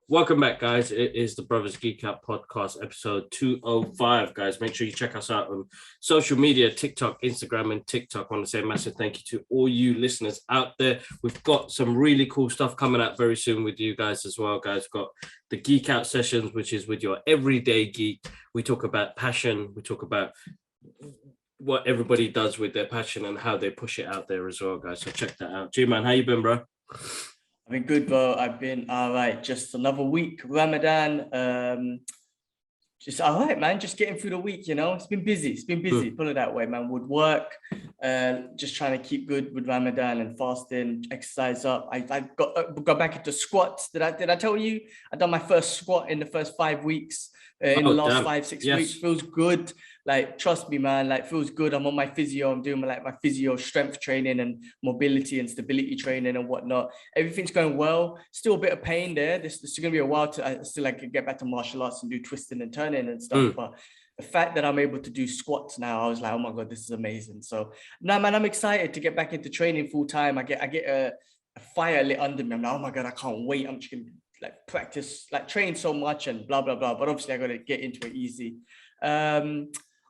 Welcome back, guys. It is the Brothers Geek Out podcast, episode 205, guys. Make sure you check us out on social media, TikTok, Instagram, and TikTok. I want to say a massive thank you to all you listeners out there. We've got some really cool stuff coming out very soon with you guys as well, guys. We've got the Geek Out sessions, which is with your everyday geek. We talk about passion. We talk about what everybody does with their passion and how they push it out there as well, guys. So check that out. G-Man, how you been, bro? I've been good, bro. I've been all right. Just another week, Ramadan. Just all right, man. Just getting through the week, you know. It's been busy. Put it that way, man. With work, just trying to keep good with Ramadan and fasting, exercise up. I got back into squats. Did I tell you? I done my first squat in the first 5 weeks. In the last 5-6 weeks. Feels good. Like, trust me, man, like, feels good. I'm on my physio. I'm doing my physio strength training and mobility and stability training and whatnot. Everything's going well. Still a bit of pain there. This is going to be a while to still like get back to martial arts and do twisting and turning and stuff. But the fact that I'm able to do squats now, I was like, oh my God, this is amazing. So now, man, I'm excited to get back into training full time. I get a fire lit under me. I'm like, oh my God, I can't wait. I'm just going to like practice, like train so much and blah, blah, blah. But obviously I got to get into it easy.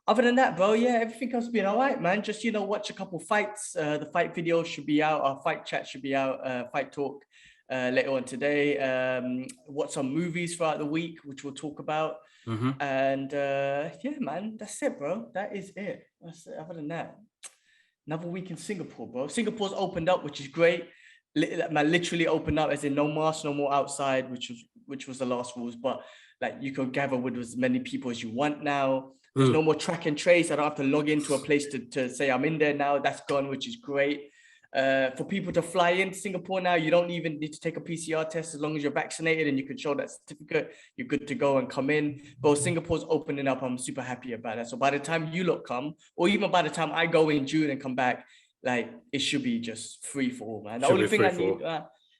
Other than that, bro, yeah, everything else has been all right, man. Just, watch a couple fights. The fight video should be out. Our fight chat should be out. Fight talk later on today. Watch some movies throughout the week, which we'll talk about. And yeah, man, that's it, bro. That is it. That's it. Other than that, another week in Singapore, bro. Singapore's opened up, which is great. Man, literally opened up, as in no mask, no more outside, which was the last rules. But like, you can gather with as many people as you want now. There's no more track and trace. I don't have to log into a place to say I'm in there now. That's gone, which is great. For people to fly into Singapore now, you don't even need to take a PCR test as long as you're vaccinated and you can show that certificate. You're good to go and come in. But Singapore's opening up. I'm super happy about that. So by the time you lot come, or even by the time I go in June and come back, like, it should be just free for all, man. The only thing I need,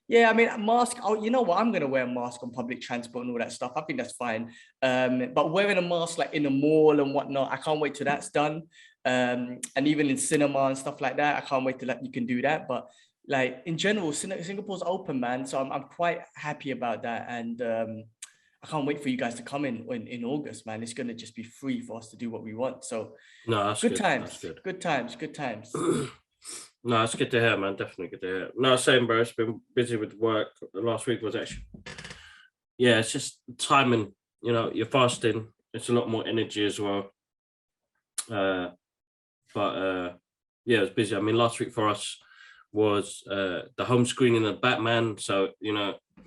yeah, I mean, a mask. You know what? I'm gonna wear a mask on public transport and all that stuff. I think that's fine. But wearing a mask like in the mall and whatnot, I can't wait till that's done. And even in cinema and stuff like that, I can't wait till you can do that. But like in general, Singapore's open, man. So I'm quite happy about that. And I can't wait for you guys to come in August, man. It's gonna just be free for us to do what we want. So no, that's good good. times. That's good. Good times. No, it's good to hear, man. Definitely good to hear. No, same, bro. It's been busy with work. The last week was actually, yeah, it's just timing. You're fasting. It's a lot more energy as well. But yeah, it was busy. I mean, last week for us was the home screening of Batman. So,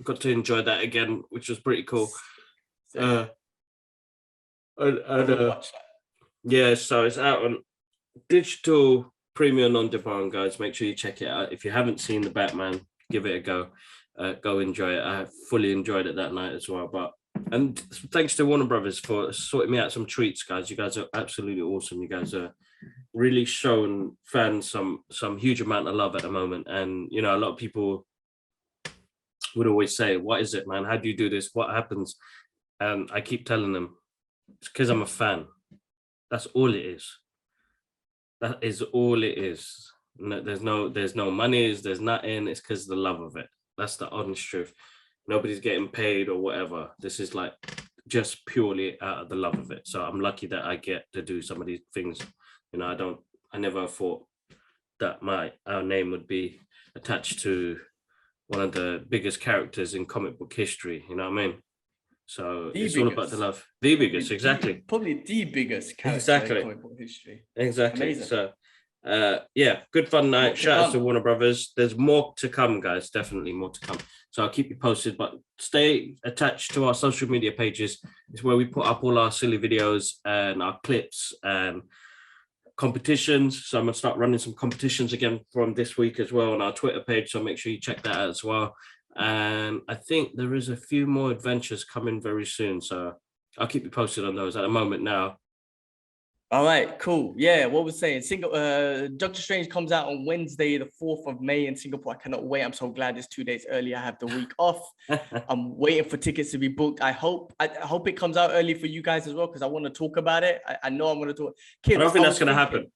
got to enjoy that again, which was pretty cool. Yeah, so it's out on digital premium on demand, guys. Make sure you check it out. If you haven't seen the Batman, give it a go. Go enjoy it. I fully enjoyed it that night as well. And thanks to Warner Brothers for sorting me out some treats, guys. You guys are absolutely awesome. You guys are really showing fans some huge amount of love at the moment. And a lot of people would always say, "What is it, man? How do you do this? What happens?" And I keep telling them, it's because I'm a fan. That's all it is. That is all it is. No, there's no monies, there's nothing. It's because of the love of it. That's the honest truth. Nobody's getting paid or whatever. This is like just purely out of the love of it. So I'm lucky that I get to do some of these things. I never thought that our name would be attached to one of the biggest characters in comic book history. You know what I mean? So it's all about the love. The biggest, exactly. Probably the biggest character in comic book history. Exactly. Amazing. So, yeah, good fun night. Shout out to Warner Brothers. There's more to come, guys. Definitely more to come. So I'll keep you posted, but stay attached to our social media pages. It's where we put up all our silly videos and our clips and competitions. So I'm going to start running some competitions again from this week as well on our Twitter page. So make sure you check that out as well. And I think there is a few more adventures coming very soon. So I'll keep you posted on those. At the moment now, All right, cool. Yeah, what we're saying, Doctor Strange comes out on Wednesday, the 4th of May in Singapore. I cannot wait. I'm so glad it's 2 days early. I have the week off. I'm waiting for tickets to be booked. I hope it comes out early for you guys as well, because I want to talk about it. I know I'm going to talk. I don't think that's going to happen.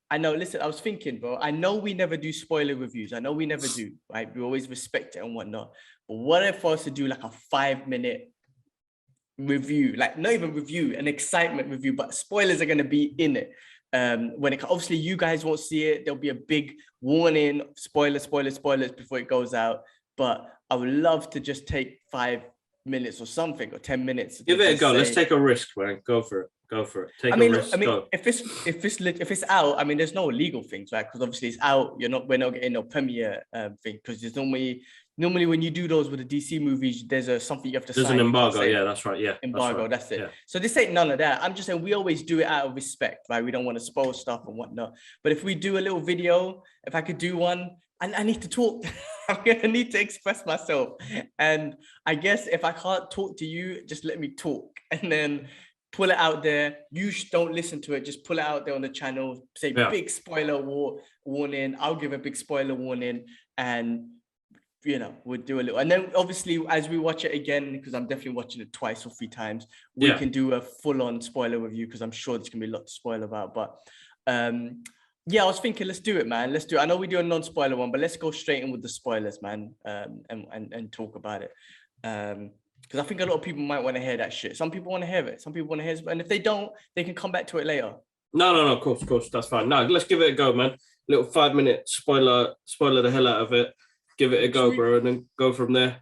I know, listen, I was thinking, bro, I know we never do spoiler reviews. I know we never do, right? We always respect it and whatnot. But what if for us to do like a 5-minute review, like not even review, an excitement review, but spoilers are going to be in it. When it obviously you guys won't see it, there'll be a big warning, spoilers before it goes out. But I would love to just take 5 minutes or something, or 10 minutes. Give it a go. Let's take a risk, man. Go for it. Take a risk. Go. If it's out, I mean, there's no legal things, right? Because obviously it's out. We're not getting no premiere thing, because there's normally when you do those with the DC movies, there's something you have to sign. There's an embargo. Yeah, that's right. Yeah, embargo. That's it. Yeah. So this ain't none of that. I'm just saying we always do it out of respect, right? We don't want to spoil stuff and whatnot. But if we do a little video, if I could do one, I need to talk. I'm gonna need to express myself. And I guess if I can't talk to you, just let me talk, and then pull it out there. You don't listen to it. Just pull it out there on the channel. Say big spoiler warning. I'll give a big spoiler warning, and we'll do a little. And then obviously, as we watch it again, because I'm definitely watching it 2 or 3 times, we can do a full-on spoiler review, because I'm sure there's gonna be a lot to spoil about. But yeah, I was thinking, let's do it, man. Let's do it. I know we do a non-spoiler one, but let's go straight in with the spoilers, man, and talk about it. Because I think a lot of people might want to hear that shit. Some people want to hear it. Some people want to hear it. And if they don't, they can come back to it later. No, of course. That's fine. No, let's give it a go, man. Little 5-minute spoiler the hell out of it. Give it a go, bro, and then go from there.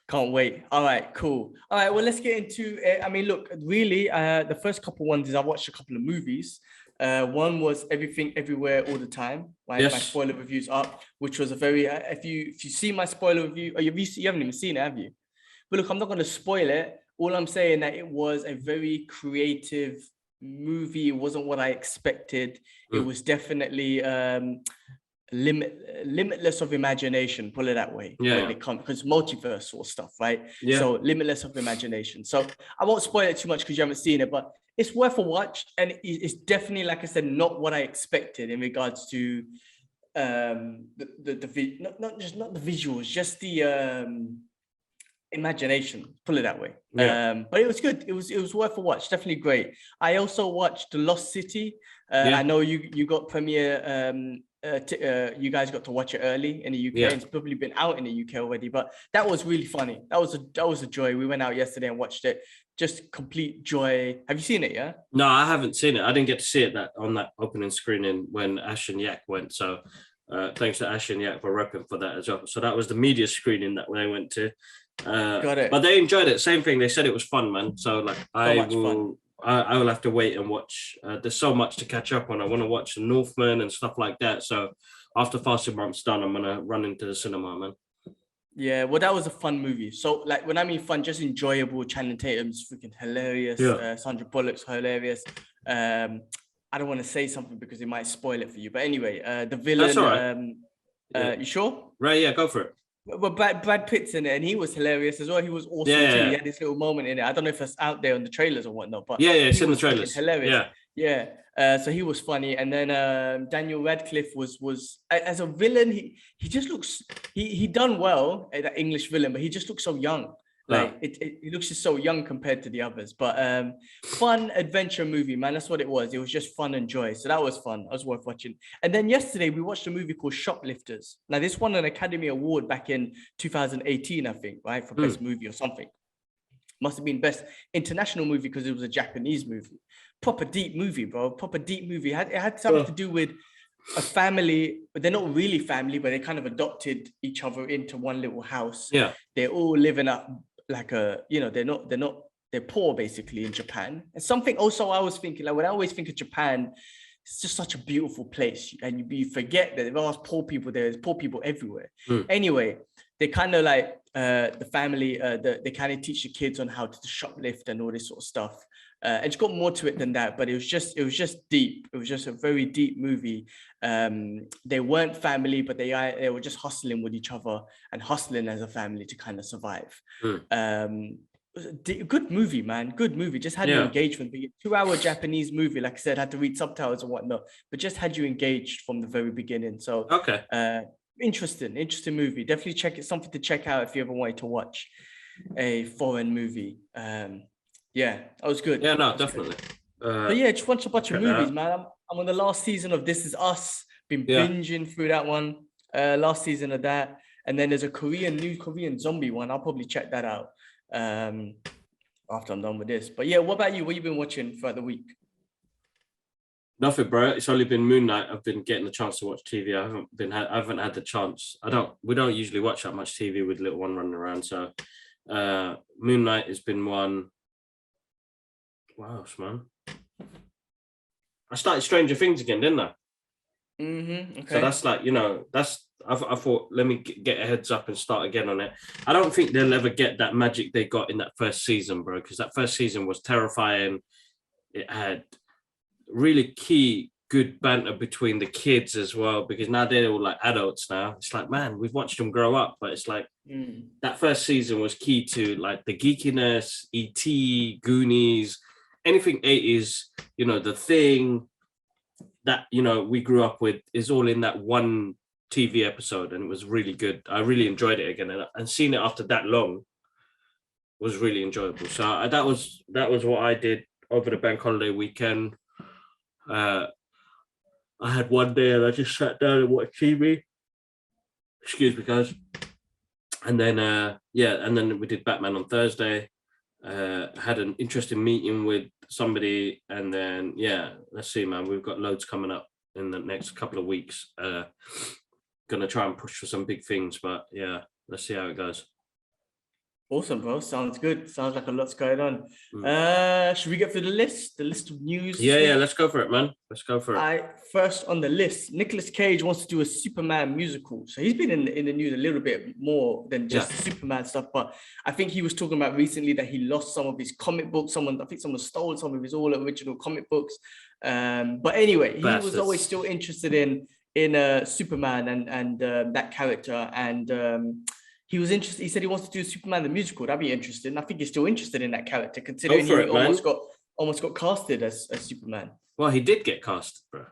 Can't wait. All right, cool. All right, well, let's get into it. I mean, look, really, the first couple ones is I watched a couple of movies. One was Everything Everywhere All the Time. Right? Yes. My spoiler review's up, which was a very, if you see my spoiler review, or you haven't even seen it, have you? But look, I'm not going to spoil it. All I'm saying that it was a very creative movie. It wasn't what I expected. It was definitely limitless of imagination, pull it that way. Yeah. Because multiverse sort of stuff, right? Yeah. So limitless of imagination. So I won't spoil it too much because you haven't seen it, but it's worth a watch. And it's definitely, like I said, not what I expected in regards to not the visuals, just the imagination, pull it that way. But it was good. It was worth a watch. Definitely great. I also watched The Lost City. I know you got premiere. You guys got to watch it early in the UK. It's probably been out in the UK already, but that was really funny. That was a joy. We went out yesterday and watched it. Just complete joy. Have you seen it? Yeah. No, I haven't seen it. I didn't get to see it on that opening screening when Ash and Yak went. So thanks to Ash and Yak for repping for that as well. So that was the media screening that they went to. Got it. But they enjoyed it. Same thing. They said it was fun, man. So like I will have to wait and watch. There's so much to catch up on. I want to watch The Northman and stuff like that. So after Fasting Month's done, I'm gonna run into the cinema, man. Yeah, well, that was a fun movie. So like when I mean fun, just enjoyable. Channing Tatum's freaking hilarious. Sandra Bullock's hilarious. I don't want to say something because it might spoil it for you. But anyway, the villain. That's all right. You sure? Right. Yeah. Go for it. But Brad Pitt's in it, and he was hilarious as well. He was awesome too. He had this little moment in it. I don't know if it's out there on the trailers or whatnot, but it's in the trailers. Hilarious. So he was funny, and then Daniel Radcliffe was as a villain. He just looks he done well, that English villain, but he just looks so young. Like it looks just so young compared to the others. But fun adventure movie, man. That's what it was. It was just fun and joy. So that was fun. That was worth watching. And then yesterday we watched a movie called Shoplifters. Now this won an Academy Award back in 2018, I think, right? For best movie or something. Must have been best international movie because it was a Japanese movie. Proper deep movie, bro. Proper deep movie. It had something to do with a family, but they're not really family, but they kind of adopted each other into one little house. Yeah. They're all living up like they're poor basically in Japan. And something also I was thinking, like when I always think of Japan, it's just such a beautiful place, and you forget that there are poor people there. There's poor people everywhere. Anyway, they kind of like the family, they kind of teach the kids on how to shoplift and all this sort of stuff. It's got more to it than that, but it was just deep. It was just a very deep movie. They weren't family, but they were just hustling with each other and hustling as a family to kind of survive. Good movie, man. Good movie. Just had you Yeah. engaged from the 2-hour Japanese movie. Like I said, had to read subtitles and whatnot, but just had you engaged from the very beginning. So, Okay. interesting movie. Definitely check it. Something to check out if you ever wanted to watch a foreign movie. Yeah, that was good. Yeah, no, That was good. definitely. But yeah, just watch a bunch of check that movies, out. man. I'm on the last season of This Is Us. Been Yeah. binging through that one. Last season of that, and then there's a new Korean zombie one. I'll probably check that out. After I'm done with this. But yeah, what about you? What you been watching throughout the week? Nothing, bro. It's only been Moon Knight. I've been getting the chance to watch TV. I haven't had the chance. We don't usually watch that much TV with little one running around. So, Moon Knight has been one. What else, man? I started Stranger Things again, didn't I? Okay. So that's like, I thought, let me get a heads up and start again on it. I don't think they'll ever get that magic they got in that first season, bro, because that first season was terrifying. It had really good banter between the kids as well, because now they're all like adults now. It's like, man, we've watched them grow up, but it's like that first season was key to like the geekiness, E.T., Goonies, anything 80s, The Thing that, we grew up with is all in that one TV episode, and it was really good. I really enjoyed it again, and seeing it after that long was really enjoyable. So that was what I did over the bank holiday weekend. I had one day and I just sat down and watched TV. Excuse me, guys. And then and then we did Batman on Thursday. Had an interesting meeting with somebody, and then let's see, man. We've got loads coming up in the next couple of weeks. Gonna try and push for some big things, but yeah, let's see how it goes. Awesome, bro. Sounds good. Sounds like a lot's going on. Should we get through the list of news? Yeah, let's go for it, man. Let's go for it. First on the list, Nicolas Cage wants to do a Superman musical. So he's been in the news a little bit more than just the Superman stuff, but I think he was talking about recently that he lost some of his comic books. I think someone stole some of his all original comic books. But anyway, he was always still interested in Superman and that character, and he was interested. He said he wants to do Superman the musical. That'd be interesting. I think he's still interested in that character, considering he almost got casted as Superman. Well, he did get cast, bro.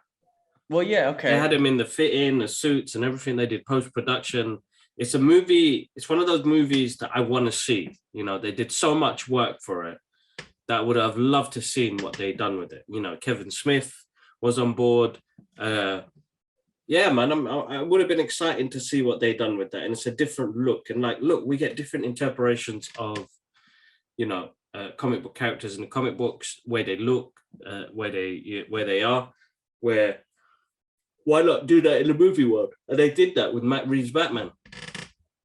Well, yeah, okay. They had him in the fit-in, the suits, and everything. They did post-production. It's a movie. It's one of those movies that I want to see. They did so much work for it that I would have loved to see what they done with it. Kevin Smith was on board. Yeah, man, I would have been exciting to see what they done with that. And it's a different look. And look, we get different interpretations of, comic book characters in the comic books, where they look, where they are, why not do that in the movie world? And they did that with Matt Reeves' Batman.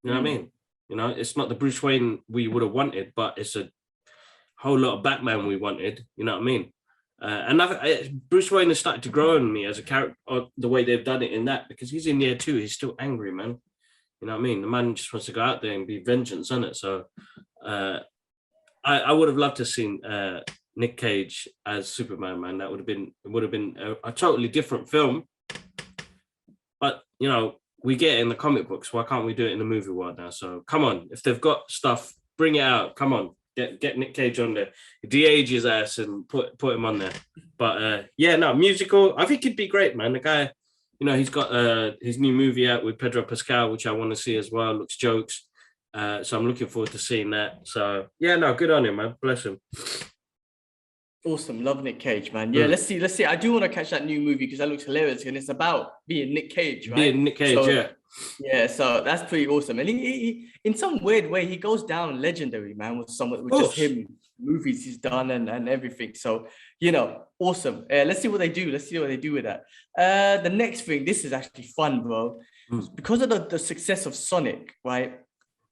You know what I mean? It's not the Bruce Wayne we would have wanted, but it's a whole lot of Batman we wanted. You know what I mean? And Bruce Wayne has started to grow on me as a character, the way they've done it in that, because he's in year 2, he's still angry, man. You know what I mean? The man just wants to go out there and be vengeance, isn't it? So I would have loved to have seen Nick Cage as Superman, man. That would have been a totally different film. But we get it in the comic books. Why can't we do it in the movie world now? So come on, if they've got stuff, bring it out. Come on. Get Nick Cage on there, de-age his ass and put him on there. But musical. I think it'd be great, man. The guy, he's got his new movie out with Pedro Pascal, which I want to see as well. Looks jokes. So I'm looking forward to seeing that. So good on him, man. Bless him. Awesome, love Nick Cage, man. Yeah, let's see. I do want to catch that new movie because that looks hilarious, and it's about being Nick Cage, right? Being Nick Cage, so, yeah. So that's pretty awesome, and he in some weird way he goes down legendary, man, with just him, movies he's done and everything. So awesome. Let's see what they do. Let's see what they do with that. The next thing, this is actually fun, bro. Because of the success of Sonic, right?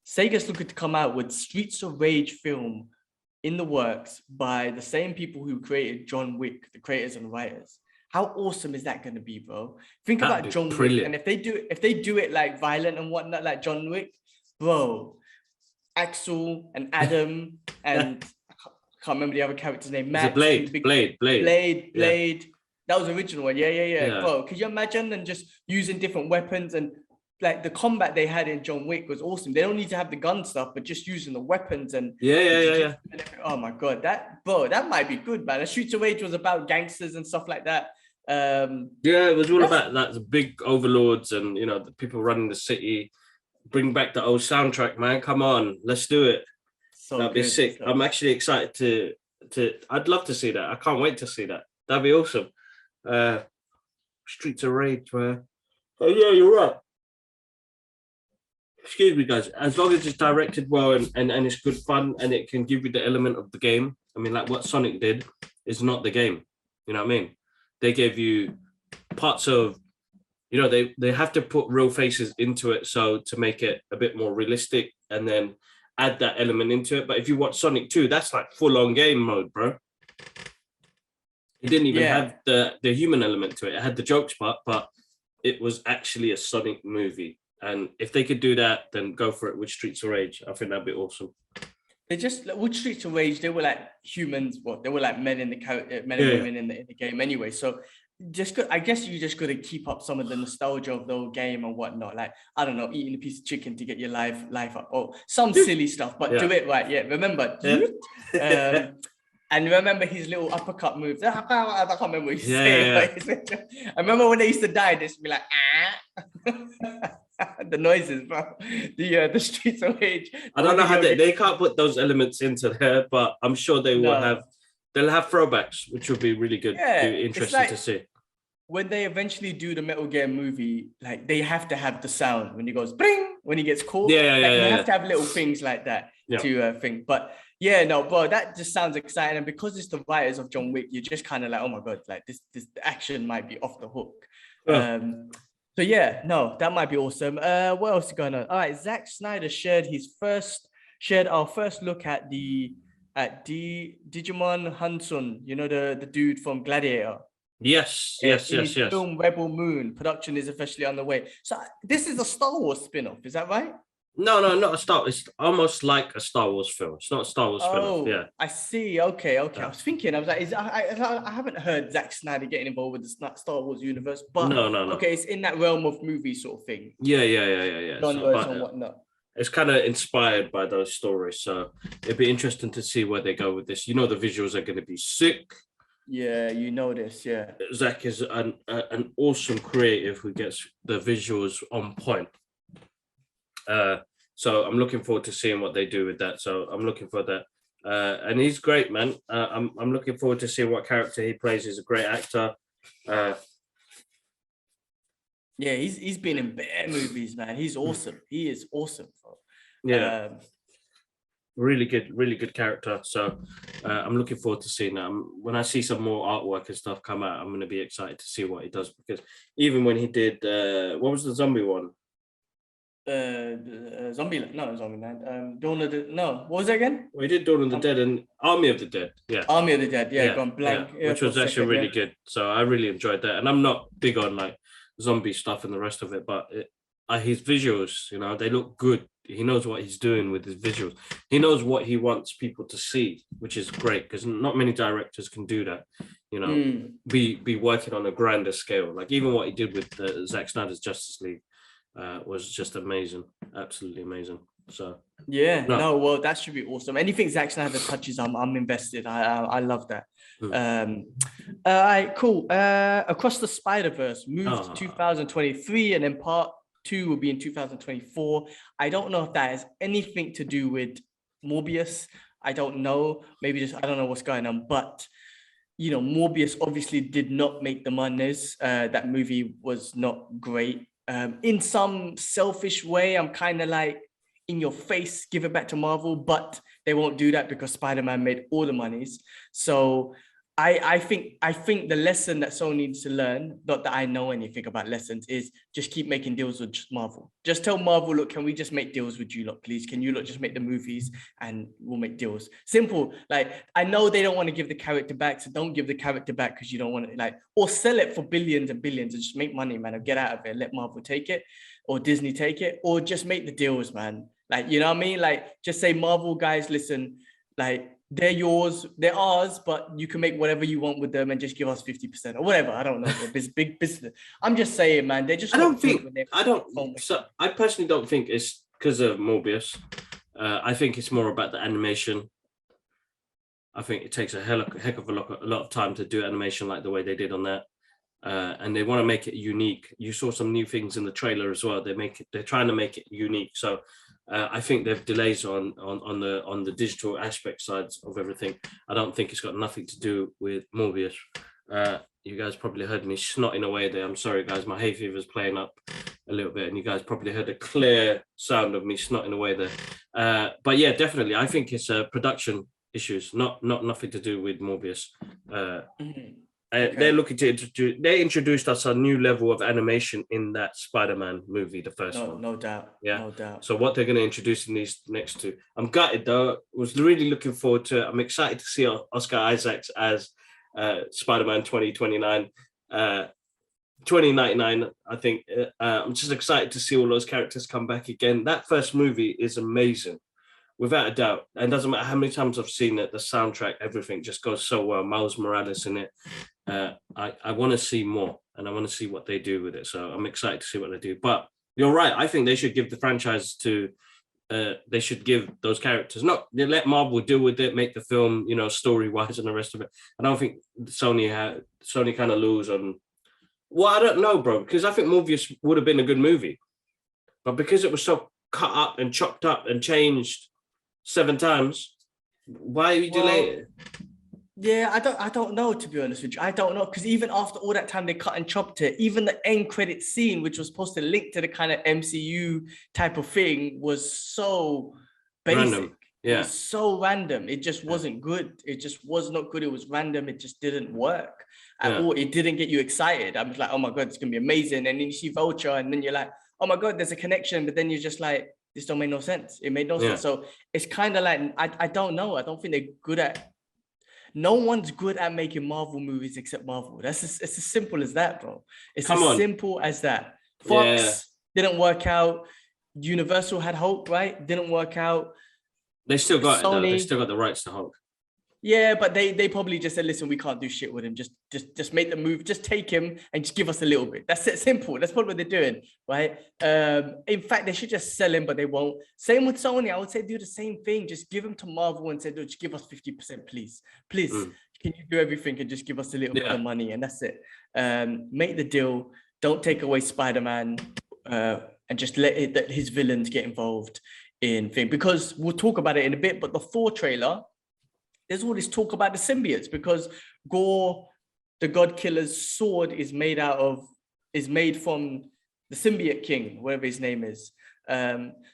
Sega's looking to come out with Streets of Rage film in the works by the same people who created John Wick, the creators and writers. How awesome is that going to be, bro? Think about John Wick, and if they do it like violent and whatnot, like John Wick, bro, Axel and Adam and I can't remember the other character's name. Max, Blade. That was the original one. Yeah. Yeah. Bro, could you imagine and just using different weapons and like the combat they had in John Wick was awesome. They don't need to have the gun stuff, but just using the weapons and Yeah. oh my god, that might be good, man. A Streets of Rage was about gangsters and stuff like that. Yeah, it was all about that, the big overlords and the people running the city. Bring back the old soundtrack, man. Come on, let's do it. So That'd be sick. I'm actually excited to. I'd love to see that. I can't wait to see that. That'd be awesome. Streets of Rage, man. Oh yeah, you're right. Excuse me, guys. As long as it's directed well and it's good fun and it can give you the element of the game. I mean, like what Sonic did is not the game. You know what I mean? They gave you parts of, they have to put real faces into it so to make it a bit more realistic and then add that element into it. But if you watch Sonic 2, that's like full on game mode, bro. It didn't even have the human element to it. It had the jokes part, but it was actually a Sonic movie. And if they could do that, then go for it with Streets of Rage. I think that'd be awesome. They just with Streets of Rage, they were like humans. They were like men and women in the game anyway. So I guess you just got to keep up some of the nostalgia of the old game and whatnot. Like, I don't know, eating a piece of chicken to get your life up, or some silly stuff, but do it right. Yeah, remember. And remember his little uppercut moves. I can't remember what he's saying. I remember when they used to die, they used to be like, the noises, bro. The Streets of Rage. I don't know how they can't put those elements into there, but I'm sure they will have. They'll have throwbacks, which will be really good. Yeah, interesting to see. When they eventually do the Metal Gear movie, like they have to have the sound when he goes bring when he gets caught. You have to have little things like that to think. But bro, that just sounds exciting. And because it's the writers of John Wick, you're just kind of like, oh my god, like this action might be off the hook. So that might be awesome. What else is going on? All right, Zack Snyder shared our first look at Digimon Hansun, the dude from Gladiator. Yes. Film Rebel Moon production is officially on the way. So this is a Star Wars spin-off, is that right? No, not a Star. It's almost like a Star Wars film. It's not a Star Wars spin-off. Yeah, I see. Okay. I was thinking. I was like, I haven't heard Zack Snyder getting involved with the Star Wars universe, but no. Okay, it's in that realm of movie sort of thing. Yeah. Genres and whatnot. It's kind of inspired by those stories, so it'd be interesting to see where they go with this. The visuals are going to be sick. Yeah, this. Yeah, Zack is an awesome creative who gets the visuals on point. So I'm looking forward to seeing what they do with that. So I'm looking for that. And he's great, man. I'm looking forward to seeing what character he plays. He's a great actor. He's been in bear movies, man. He's awesome. He is awesome. Yeah. Really good character. So I'm looking forward to seeing that. When I see some more artwork and stuff come out, I'm going to be excited to see what he does, because even when he did what was the zombie one? Zombieland. What was that again? Well, he did Dawn of the Dead and Army of the Dead. Yeah, Army of the Dead. Gone blank. Which was actually really good. So I really enjoyed that. And I'm not big on like zombie stuff and the rest of it, but his visuals, they look good. He knows what he's doing with his visuals. He knows what he wants people to see, which is great, because not many directors can do that. Be working on a grander scale. Like even what he did with Zack Snyder's Justice League was just amazing, absolutely amazing. So well, that should be awesome. Anything Zack Snyder touches, I'm invested. I love that. All right, cool. Across the Spider-Verse moved to 2023, and then part 2 will be in 2024. I don't know if that has anything to do with Morbius. I don't know. Maybe I don't know what's going on, but Morbius obviously did not make the monies. That movie was not great. In some selfish way, I'm kind of like, in your face, give it back to Marvel, but they won't do that because Spider-Man made all the monies. So I think the lesson that Sony needs to learn, not that I know anything about lessons, is just keep making deals with Marvel. Just tell Marvel, look, can we just make deals with you lot, please? Can you lot just make the movies and we'll make deals? Simple. Like, I know they don't want to give the character back, so don't give the character back because you don't want to, or sell it for billions and billions and just make money, man, and get out of it. Let Marvel take it, or Disney take it, or just make the deals, man. You know what I mean? Just say, Marvel guys, listen, they're yours, they're ours, but you can make whatever you want with them and just give us 50% or whatever. I don't know. It's big business. I'm just saying, man, they're just. I personally don't think it's because of Morbius. I think it's more about the animation. I think it takes a heck of a lot of time to do animation like the way they did on that. And they want to make it unique. You saw some new things in the trailer as well. They're trying to make it unique. So I think there's delays on the digital aspect sides of everything. I don't think it's got nothing to do with Morbius. You guys probably heard me snotting away there. I'm sorry, guys. My hay fever's playing up a little bit, and you guys probably heard a clear sound of me snotting away there. But yeah, definitely, I think it's production issues, not nothing to do with Morbius. Okay. They're looking to introduce. They introduced us a new level of animation in that Spider-Man movie, the first one. No doubt. Yeah, no doubt. So what they're going to introduce in these next two, I'm gutted though. Was really looking forward to it. I'm excited to see Oscar Isaacs as Spider-Man 2029, 2099. I think I'm just excited to see all those characters come back again. That first movie is amazing, without a doubt. And doesn't matter how many times I've seen it, the soundtrack, everything just goes so well. Miles Morales in it. I want to see more, and I want to see what they do with it. So I'm excited to see what they do. But you're right. I think they should give the franchise to. They should give those characters. Not they let Marvel deal with it, make the film, story wise and the rest of it. I don't think Sony kind of lose on. Well, I don't know, bro, because I think Morbius would have been a good movie, but because it was so cut up and chopped up and changed 7 times, why are you delaying it? Yeah, I don't know, to be honest with you. I don't know, because even after all that time they cut and chopped it, even the end credit scene, which was supposed to link to the kind of MCU type of thing, was so basic. Random. Yeah. It was so random. It just wasn't good. It just was not good. It was random. It just didn't work at all. It didn't get you excited. I was like, oh my God, it's going to be amazing. And then you see Vulture and then you're like, oh my God, there's a connection. But then you're just like, this don't make no sense. It made no sense. So it's kind of like, I don't know. I don't think they're good at. No one's good at making Marvel movies except Marvel. It's as simple as that, bro. It's simple as that. Fox didn't work out. Universal had Hulk, right? Didn't work out. They still got it, though. They still got the rights to Hulk. Yeah, but they probably just said, listen, we can't do shit with him. Just make the move. Just take him and just give us a little bit. That's it. Simple. That's probably what they're doing, right? In fact, they should just sell him, but they won't. Same with Sony. I would say do the same thing. Just give him to Marvel and say, just give us 50%, please. Please, can you do everything and just give us a little bit of money? And that's it. Make the deal. Don't take away Spider-Man and just let his villains get involved in thing. Because we'll talk about it in a bit, but the Thor trailer, there's all this talk about the symbiotes because Gore, the God Killer's sword is made from the symbiote king, whatever his name is.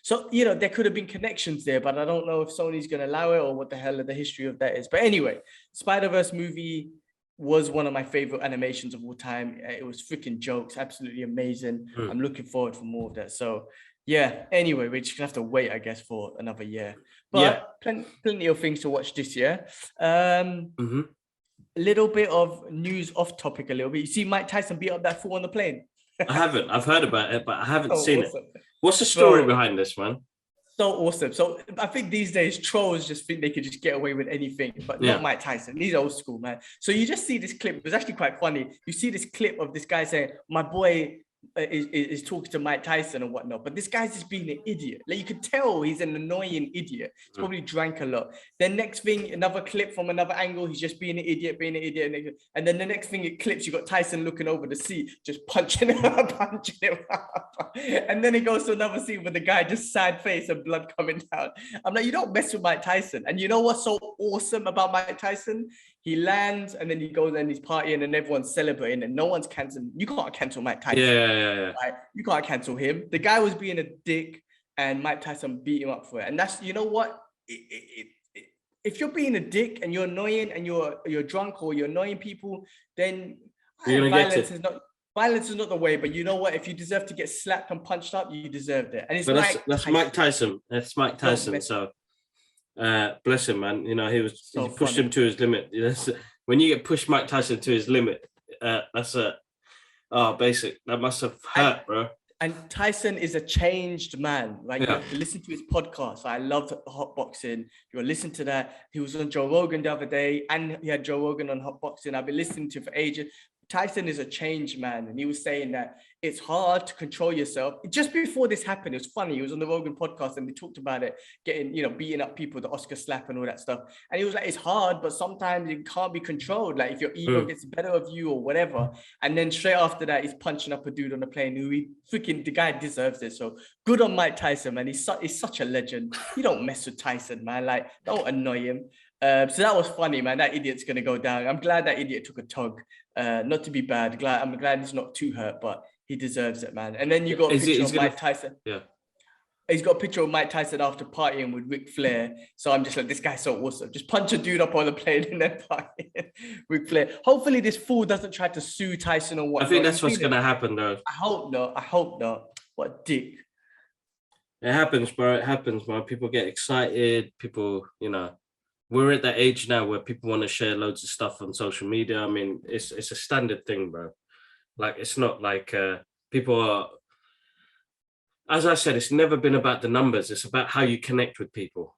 So, there could have been connections there, but I don't know if Sony's going to allow it or what the hell the history of that is. But anyway, Spider-Verse movie was one of my favorite animations of all time. It was freaking jokes, absolutely amazing. I'm looking forward for more of that. So yeah, anyway, we're just gonna have to wait, I guess, for another year. But plenty of things to watch this year. A little bit of news off topic a little bit. You see Mike Tyson beat up that fool on the plane? I haven't. I've heard about it, but I haven't seen it. What's the story behind this, man? So awesome. So I think these days trolls just think they could just get away with anything, but not Mike Tyson. He's old school, man. So you just see this clip. It was actually quite funny. You see this clip of this guy saying, my boy is talking to Mike Tyson and whatnot, but this guy's just being an idiot. Like, you could tell he's an annoying idiot. He's probably drank a lot. Then next thing, another clip from another angle, he's just being an idiot. And then the next thing it clips, you got Tyson looking over the seat, just punching him up. And then it goes to another scene with the guy just sad face and blood coming down. I'm like, you don't mess with Mike Tyson. And you know what's so awesome about Mike Tyson? He lands and then he goes and he's partying and everyone's celebrating and no one's canceling. You can't cancel Mike Tyson. Yeah. Right? You can't cancel him. The guy was being a dick and Mike Tyson beat him up for it. And that's, you know what? If you're being a dick and you're annoying and you're drunk or you're annoying people, then violence is not the way. But you know what? If you deserve to get slapped and punched up, you deserved it. And that's Mike Tyson. That's Mike Tyson. So bless him, man. He pushed him to his limit. When you get pushed Mike Tyson to his limit, that's basic. That must have hurt, bro. And Tyson is a changed man, right? You Yeah. have to listen to his podcast. I loved hot boxing. You listen to that. He was on Joe Rogan the other day, and he had Joe Rogan on hot boxing. I've been listening to for ages. Tyson is a changed man, and he was saying that it's hard to control yourself. Just before this happened, it was funny. He was on the Rogan podcast, and they talked about it, getting, beating up people, the Oscar slap and all that stuff. And he was like, it's hard, but sometimes it can't be controlled. Like if your ego gets better of you or whatever. And then straight after that, he's punching up a dude on the plane who the guy deserves it. So good on Mike Tyson, man. He's such a legend. You don't mess with Tyson, man. Like, don't annoy him. So that was funny, man. That idiot's gonna go down. I'm glad that idiot took a tug. Not to be bad. I'm glad he's not too hurt, but he deserves it, man. And then you got a picture of Mike Tyson. Yeah. He's got a picture of Mike Tyson after partying with Ric Flair. So I'm just like, this guy's so awesome. Just punch a dude up on the plane and then party. Ric Flair. Hopefully this fool doesn't try to sue Tyson or what. I think that's what's going to happen, though. I hope not. What a dick. It happens, bro. It happens, bro. People get excited. People, we're at that age now where people want to share loads of stuff on social media. I mean, it's a standard thing, bro. Like, it's not like people are, as I said, it's never been about the numbers. It's about how you connect with people.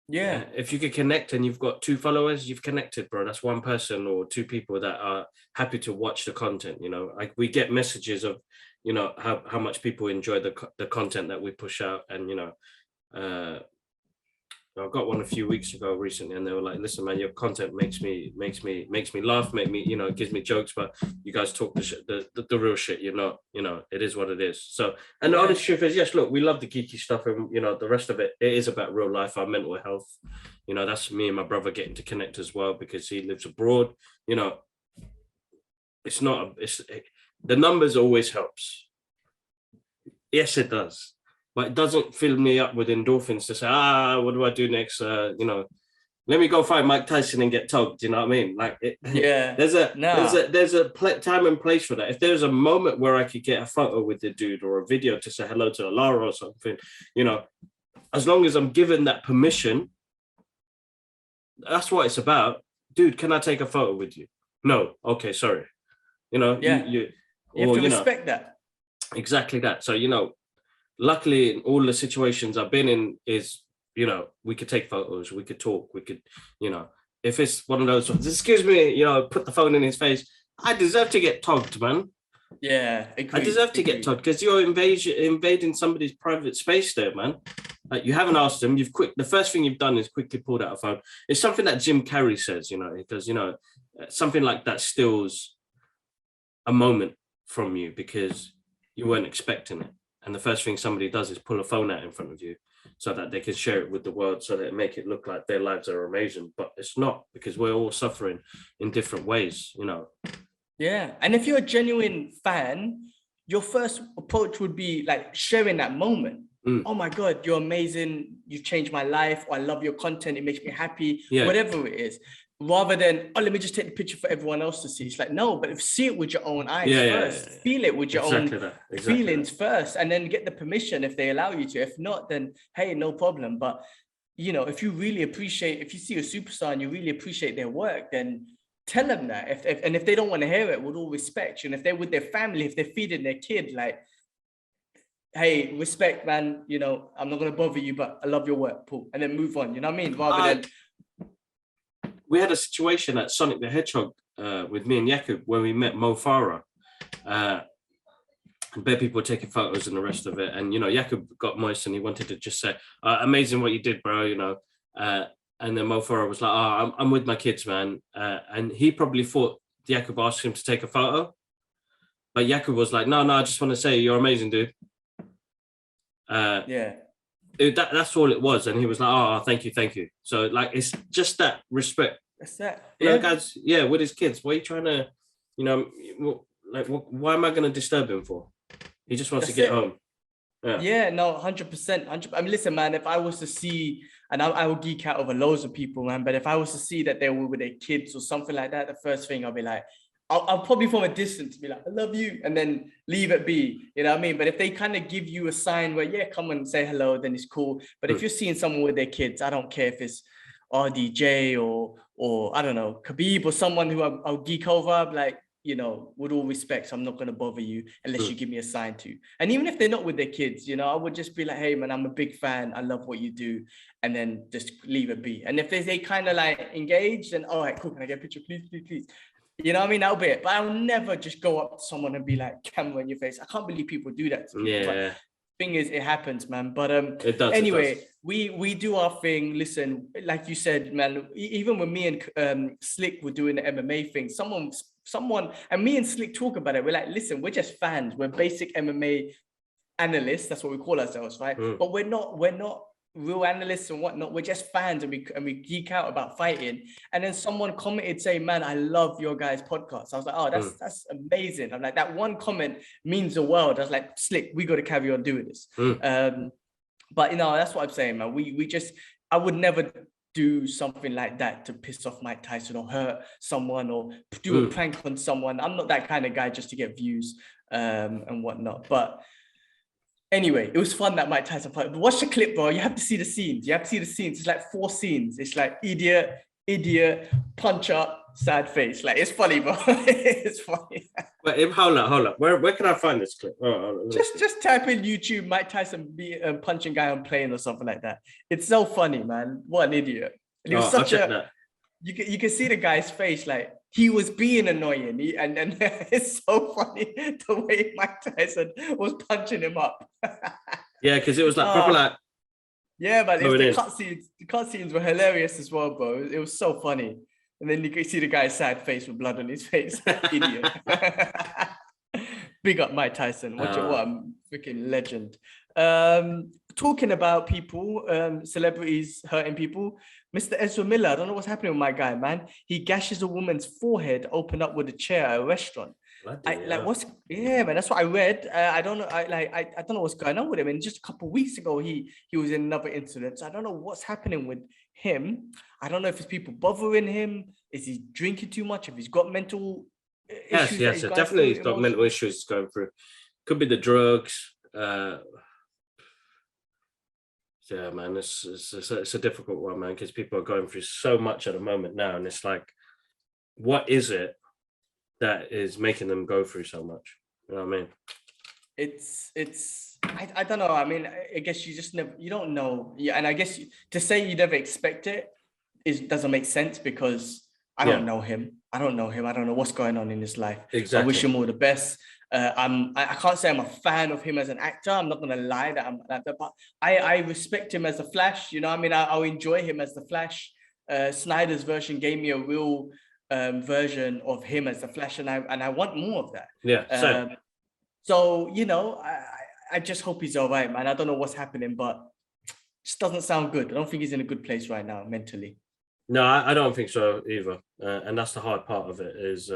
Yeah. If you can connect and you've got 2 followers, you've connected, bro. That's 1 person or 2 people that are happy to watch the content. Like we get messages of, how much people enjoy the content that we push out. And, I got one a few weeks ago recently, and they were like, listen, man, your content makes me laugh, it gives me jokes, but you guys talk the real shit. It is what it is. So, and the honest truth is, yes, look, we love the geeky stuff, and the rest of it is about real life, our mental health. That's me and my brother getting to connect as well, because he lives abroad. It's not the numbers always helps. Yes, it does. But it doesn't fill me up with endorphins to say, what do I do next? Let me go find Mike Tyson and get tugged. You know what I mean? Like, there's a time and place for that. If there's a moment where I could get a photo with the dude or a video to say hello to Lara or something, as long as I'm given that permission, that's what it's about. Dude, can I take a photo with you? No. Okay, sorry. You have to respect that. Exactly that. So, luckily, in all the situations I've been in is, we could take photos, we could talk, we could, if it's one of those ones, excuse me, put the phone in his face, I deserve to get tugged, man. Yeah, I deserve to get tugged because you're invading somebody's private space there, man. Like, you haven't asked them, the first thing you've done is quickly pulled out a phone. It's something that Jim Carrey says, because, something like that steals a moment from you because you weren't expecting it. And the first thing somebody does is pull a phone out in front of you so that they can share it with the world, so that it make it look like their lives are amazing. But it's not, because we're all suffering in different ways, Yeah. And if you're a genuine fan, your first approach would be like sharing that moment. Oh my God, you're amazing. You changed my life. Or I love your content. It makes me happy. Yeah. Whatever it is. Rather than, let me just take the picture for everyone else to see. It's like, no, but see it with your own eyes first. Yeah. Feel it with your own feelings first, and then get the permission if they allow you to. If not, then hey, no problem. But if you really appreciate, if you see a superstar and you really appreciate their work, then tell them that. If they don't want to hear it, with all respect, and if they're with their family, if they're feeding their kid, like, hey, respect, man. I'm not gonna bother you, but I love your work, Paul, and then move on. You know what I mean? Rather than. We had a situation at Sonic the Hedgehog with me and Jakub where we met Mo Farah. And bare people were taking photos and the rest of it. And, Jakub got moist and he wanted to just say, amazing what you did, bro, And then Mo Farah was like, I'm with my kids, man. And he probably thought Jakub asked him to take a photo. But Jakub was like, no, I just want to say you're amazing, dude. That's all it was. And he was like, thank you. So, like, it's just that respect. That's that. Guys, with his kids, what are you trying to, why am I going to disturb him for? He just wants to get home. Yeah, no, 100%. I mean, listen, man, if I was to see, and I will geek out over loads of people, man, but if I was to see that they were with their kids or something like that, the first thing I'll be like, I'll probably from a distance be like, I love you, and then leave it be, you know what I mean? But if they kind of give you a sign where, come and say hello, then it's cool. But if you're seeing someone with their kids, I don't care if it's RDJ or I don't know, Khabib or someone who I'll geek over, I'm like, with all respect, I'm not going to bother you unless you give me a sign to. And even if they're not with their kids, I would just be like, hey, man, I'm a big fan. I love what you do. And then just leave it be. And if they kind of like engage, then all right, cool. Can I get a picture? Please, please, please. You know what I mean? That'll be it. But I'll never just go up to someone and be like, camera in your face. I can't believe people do that to people. Yeah. But thing is, it happens, man. But It does. anyway, we do our thing. Listen, like you said, man, even when me and Slick were doing the MMA thing, someone and me and Slick talk about it. We're like, listen, we're just fans. We're basic MMA analysts. That's what we call ourselves, right? But we're not real analysts and whatnot. We're just fans, and we geek out about fighting. And then someone commented saying, man, I love your guys' podcast. I was like, oh, that's amazing. I'm like, that one comment means the world. I was like, Slick, we got to carry on doing this. But that's what I'm saying, man. I would never do something like that to piss off Mike Tyson or hurt someone or do a prank on someone. I'm not that kind of guy just to get views and whatnot. But anyway, it was fun that Mike Tyson fight. But watch the clip, bro. You have to see the scenes. It's like 4 scenes. It's like idiot, punch up, sad face. Like, it's funny, bro. It's funny. Wait, hold up. Where can I find this clip? Just type in YouTube Mike Tyson punching guy on plane or something like that. It's so funny, man. What an idiot. And it was such you can see the guy's face, like he was being annoying. And it's so funny the way Mike Tyson was punching him up. Yeah, because it was like proper like. Yeah, but the cutscenes were hilarious as well, bro. It was so funny. And then you can see the guy's sad face with blood on his face. Idiot. Big up Mike Tyson. What a freaking legend. Talking about people, celebrities hurting people. Mr. Ezra Miller, I don't know what's happening with my guy, man. He gashes a woman's forehead, opened up with a chair at a restaurant. Man, that's what I read. I don't know. I don't know what's going on with him. And just a couple of weeks ago, he was in another incident. So I don't know what's happening with him. I don't know if it's people bothering him. Is he drinking too much? If he's got mental issues? Yes, definitely he's got mental issues going through. Could be the drugs. Yeah, man, it's a difficult one, man, because people are going through so much at the moment now, and it's like, what is it that is making them go through so much? You know what I mean? I don't know. I mean, I guess you don't know. Yeah, and I guess to say you never expect it doesn't make sense, because I don't know him. I don't know what's going on in his life. Exactly. I wish him all the best. I can't say I'm a fan of him as an actor. I'm not gonna lie but I respect him as the Flash. You know what I mean? I'll enjoy him as the Flash. Snyder's version gave me a real version of him as the Flash, and I want more of that. Yeah. So I just hope he's all right, man. I don't know what's happening, but it just doesn't sound good. I don't think he's in a good place right now mentally. No, I don't think so either. And that's the hard part of it is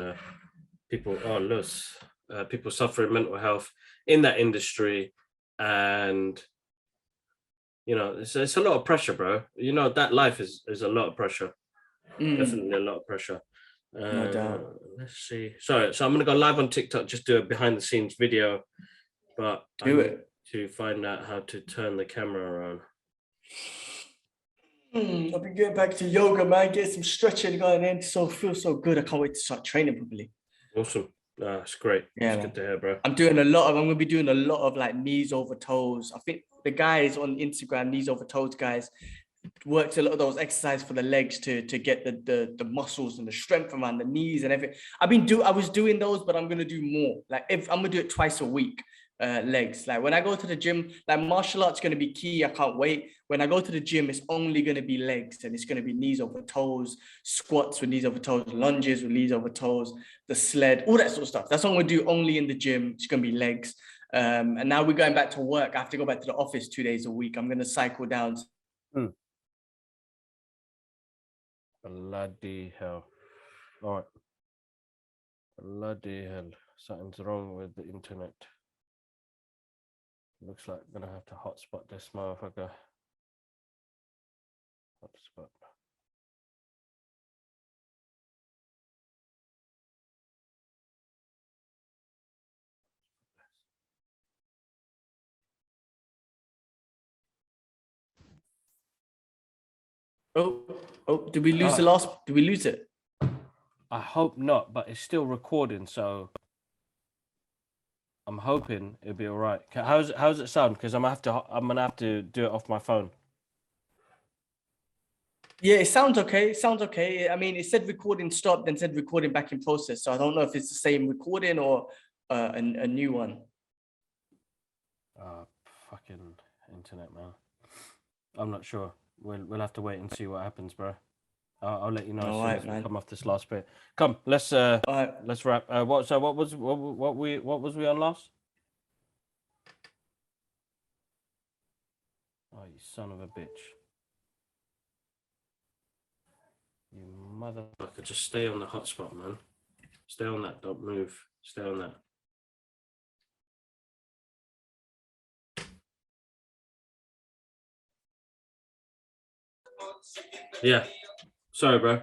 people suffering mental health in that industry, and it's a lot of pressure, bro. That life is a lot of pressure. Definitely a lot of pressure. No doubt. Let's see. So I'm gonna go live on TikTok, just do a behind the scenes video, but to find out how to turn the camera around. I've been getting back to yoga, man. Get some stretching going in. Feel so good. I can't wait to start training properly. Awesome. It's great. Yeah, it's good to hear, bro. I'm gonna be doing a lot of like knees over toes. I think the guys on Instagram, knees over toes guys, worked a lot of those exercises for the legs to get the muscles and the strength around the knees and everything. I was doing those, but I'm gonna do more. Like, if I'm gonna do it twice a week. Legs. Like, when I go to the gym, like, martial arts going to be key. I can't wait. When I go to the gym, it's only going to be legs, and it's going to be knees over toes, squats with knees over toes, lunges with knees over toes, the sled, all that sort of stuff. That's what I'm going to do only in the gym. It's going to be legs. And now we're going back to work. I have to go back to the office 2 days a week. I'm going to cycle down. Bloody hell. All right. Bloody hell. Something's wrong with the internet. Looks like I'm gonna have to hotspot this motherfucker. Hotspot. Oh, did we lose the last? Did we lose it? I hope not, but it's still recording, so I'm hoping it'll be all right. How's it sound? Because I'm gonna have to do it off my phone. Yeah, it sounds okay. It sounds okay. I mean, it said recording stopped, then said recording back in process. So I don't know if it's the same recording or a new one. Fucking internet, man. I'm not sure. We'll have to wait and see what happens, bro. I'll let you know as soon as we come off this last bit. Come, let's wrap. What was we on last? Oh, you son of a bitch! You motherfucker! Just stay on the hotspot, man. Stay on that. Don't move. Stay on that. Yeah. Sorry, bro.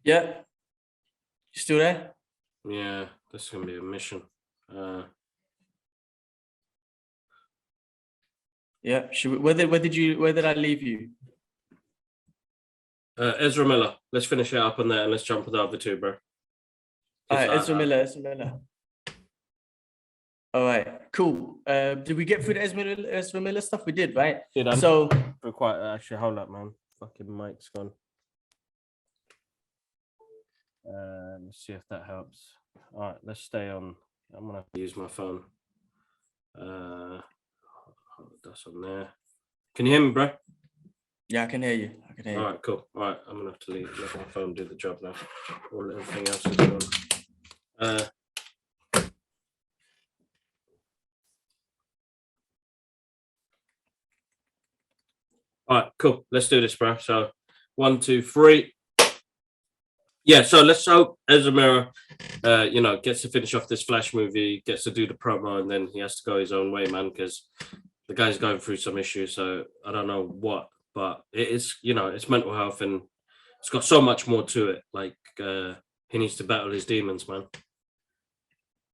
Yeah. You still there? Yeah, this is gonna be a mission. Yeah. Where did I leave you? Ezra Miller. Let's finish it up on there and let's jump with the other two, bro. All right, Ezra Miller. All right, cool. Did we get through the Ezra Miller stuff? We did, right? So we're quite actually. Hold up, man. Fucking mic's gone. Let's see if that helps. All right, let's stay on. I'm gonna have to use my phone. That's on there. Can you hear me, bro? Yeah, I can hear you. All right, cool. All right, I'm gonna have to let my phone do the job now. All everything else is on. All right, cool. Let's do this, bro. So 1, 2, 3. Yeah, so let's hope Ezra Miller, gets to finish off this Flash movie, gets to do the promo, and then he has to go his own way, man, because the guy's going through some issues. So I don't know what, but it is, it's mental health, and it's got so much more to it. Like he needs to battle his demons, man.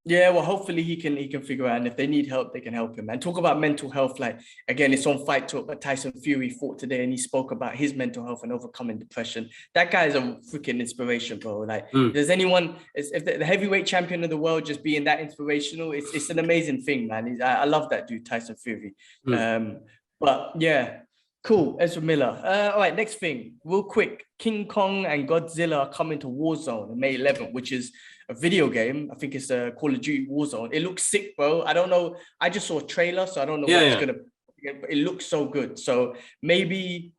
Yeah, well, hopefully he can figure out, and if they need help, they can help him. And talk about mental health, like again, it's on Fight Talk, but Tyson Fury fought today, and he spoke about his mental health and overcoming depression. That guy is a freaking inspiration, bro. Like, there's anyone, if the heavyweight champion of the world just being that inspirational, it's an amazing thing, man. I love that dude, Tyson Fury. But yeah. Cool, Ezra Miller. All right, next thing, real quick. King Kong and Godzilla are coming to Warzone on May 11th, which is a video game. I think it's a Call of Duty Warzone. It looks sick, bro. I don't know. I just saw a trailer, so I don't know what it's gonna. It looks so good. So maybe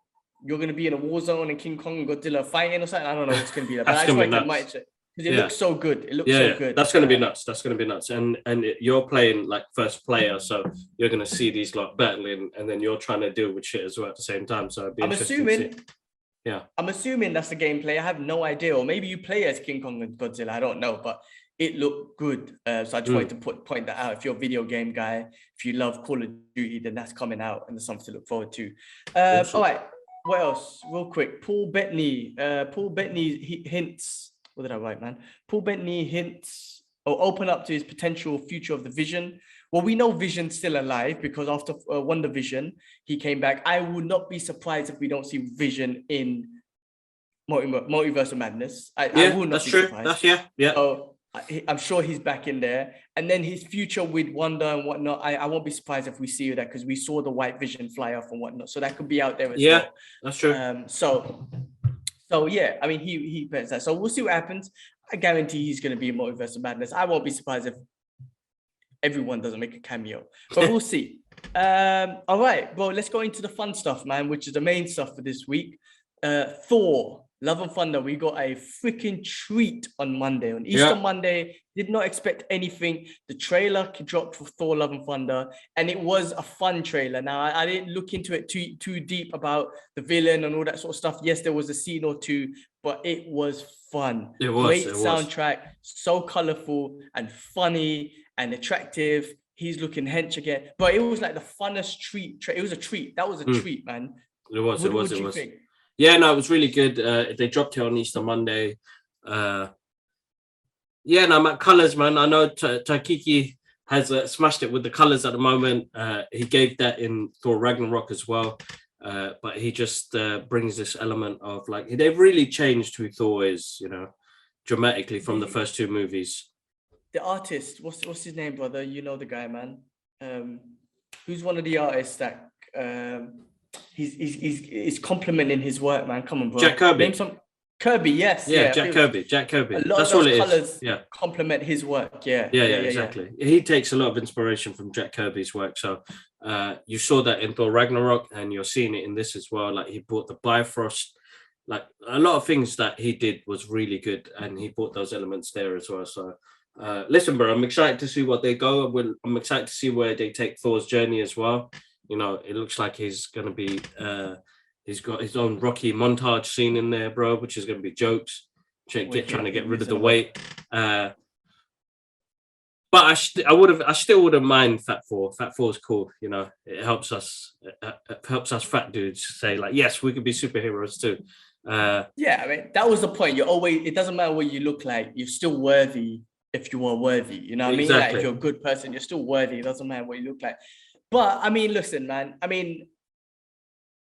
you're gonna be in a Warzone and King Kong and Godzilla fighting or something. I don't know what's gonna be like. But I just wanted to mention it. Because it looks so good. It looks so good. That's going to be nuts. That's going to be nuts. And you're playing like first player, so you're going to see these like battling, and then you're trying to deal with shit as well at the same time. So it'd be interesting to see. Yeah. I'm assuming that's the gameplay. I have no idea. Or maybe you play as King Kong and Godzilla. I don't know. But it looked good. So I just wanted to point that out. If you're a video game guy, if you love Call of Duty, then that's coming out and there's something to look forward to. All right. What else? Real quick. Paul Bettany hints. What did I write, man? Paul Bettany hints or open up to his potential future of the Vision. Well, we know Vision's still alive because after WandaVision, he came back. I would not be surprised if we don't see Vision in Multiverse of Madness. I will not be surprised. Yeah. So I'm sure he's back in there. And then his future with Wanda and whatnot, I won't be surprised if we see that because we saw the White Vision fly off and whatnot. So that could be out there as well. Yeah, that's true. So yeah, I mean, he bets that. So we'll see what happens. I guarantee he's going to be in Multiverse of Madness. I won't be surprised if everyone doesn't make a cameo, but we'll see. All right, bro, let's go into the fun stuff, man, which is the main stuff for this week. Thor, Love and Thunder. We got a freaking treat on Monday, on Easter Monday. Did not expect anything. The trailer dropped for Thor, Love and Thunder, and it was a fun trailer. Now, I didn't look into it too deep about the villain and all that sort of stuff. Yes, there was a scene or two, but it was fun. Great soundtrack, so colorful and funny and attractive. He's looking hench again, but it was like the funnest treat. It was a treat. That was a treat, man. It was. What do you think? Yeah, no, it was really good. They dropped it on Easter Monday. Colors, man. I know Taikiki has smashed it with the colors at the moment. He gave that in Thor Ragnarok as well. but he just brings this element of like they've really changed who Thor is, dramatically from the first two movies. The artist, what's his name, brother? You know the guy, man. Who's one of the artists that he's complimenting his work, man? Come on, bro. Jack Kirby. Name some Kirby, yes. Yeah, Jack Kirby. A lot That's of all those it colors is. Yeah. complement his work. Yeah, Exactly. He takes a lot of inspiration from Jack Kirby's work. So you saw that in Thor Ragnarok, and you're seeing it in this as well. Like he brought the Bifrost, like a lot of things that he did was really good, and he brought those elements there as well. So listen, bro, I'm excited to see what they go. I'm excited to see where they take Thor's journey as well. It looks like he's going to be he's got his own Rocky montage scene in there, bro, which is going to be jokes, trying to get rid of the weight. But I still wouldn't mind Fat Thor. Fat Thor's cool, It helps us fat dudes say like, yes, we could be superheroes too. Yeah, I mean that was the point. It doesn't matter what you look like, you're still worthy if you are worthy. You know what I mean? Like if you're a good person, you're still worthy. It doesn't matter what you look like. But I mean, listen, man. I mean,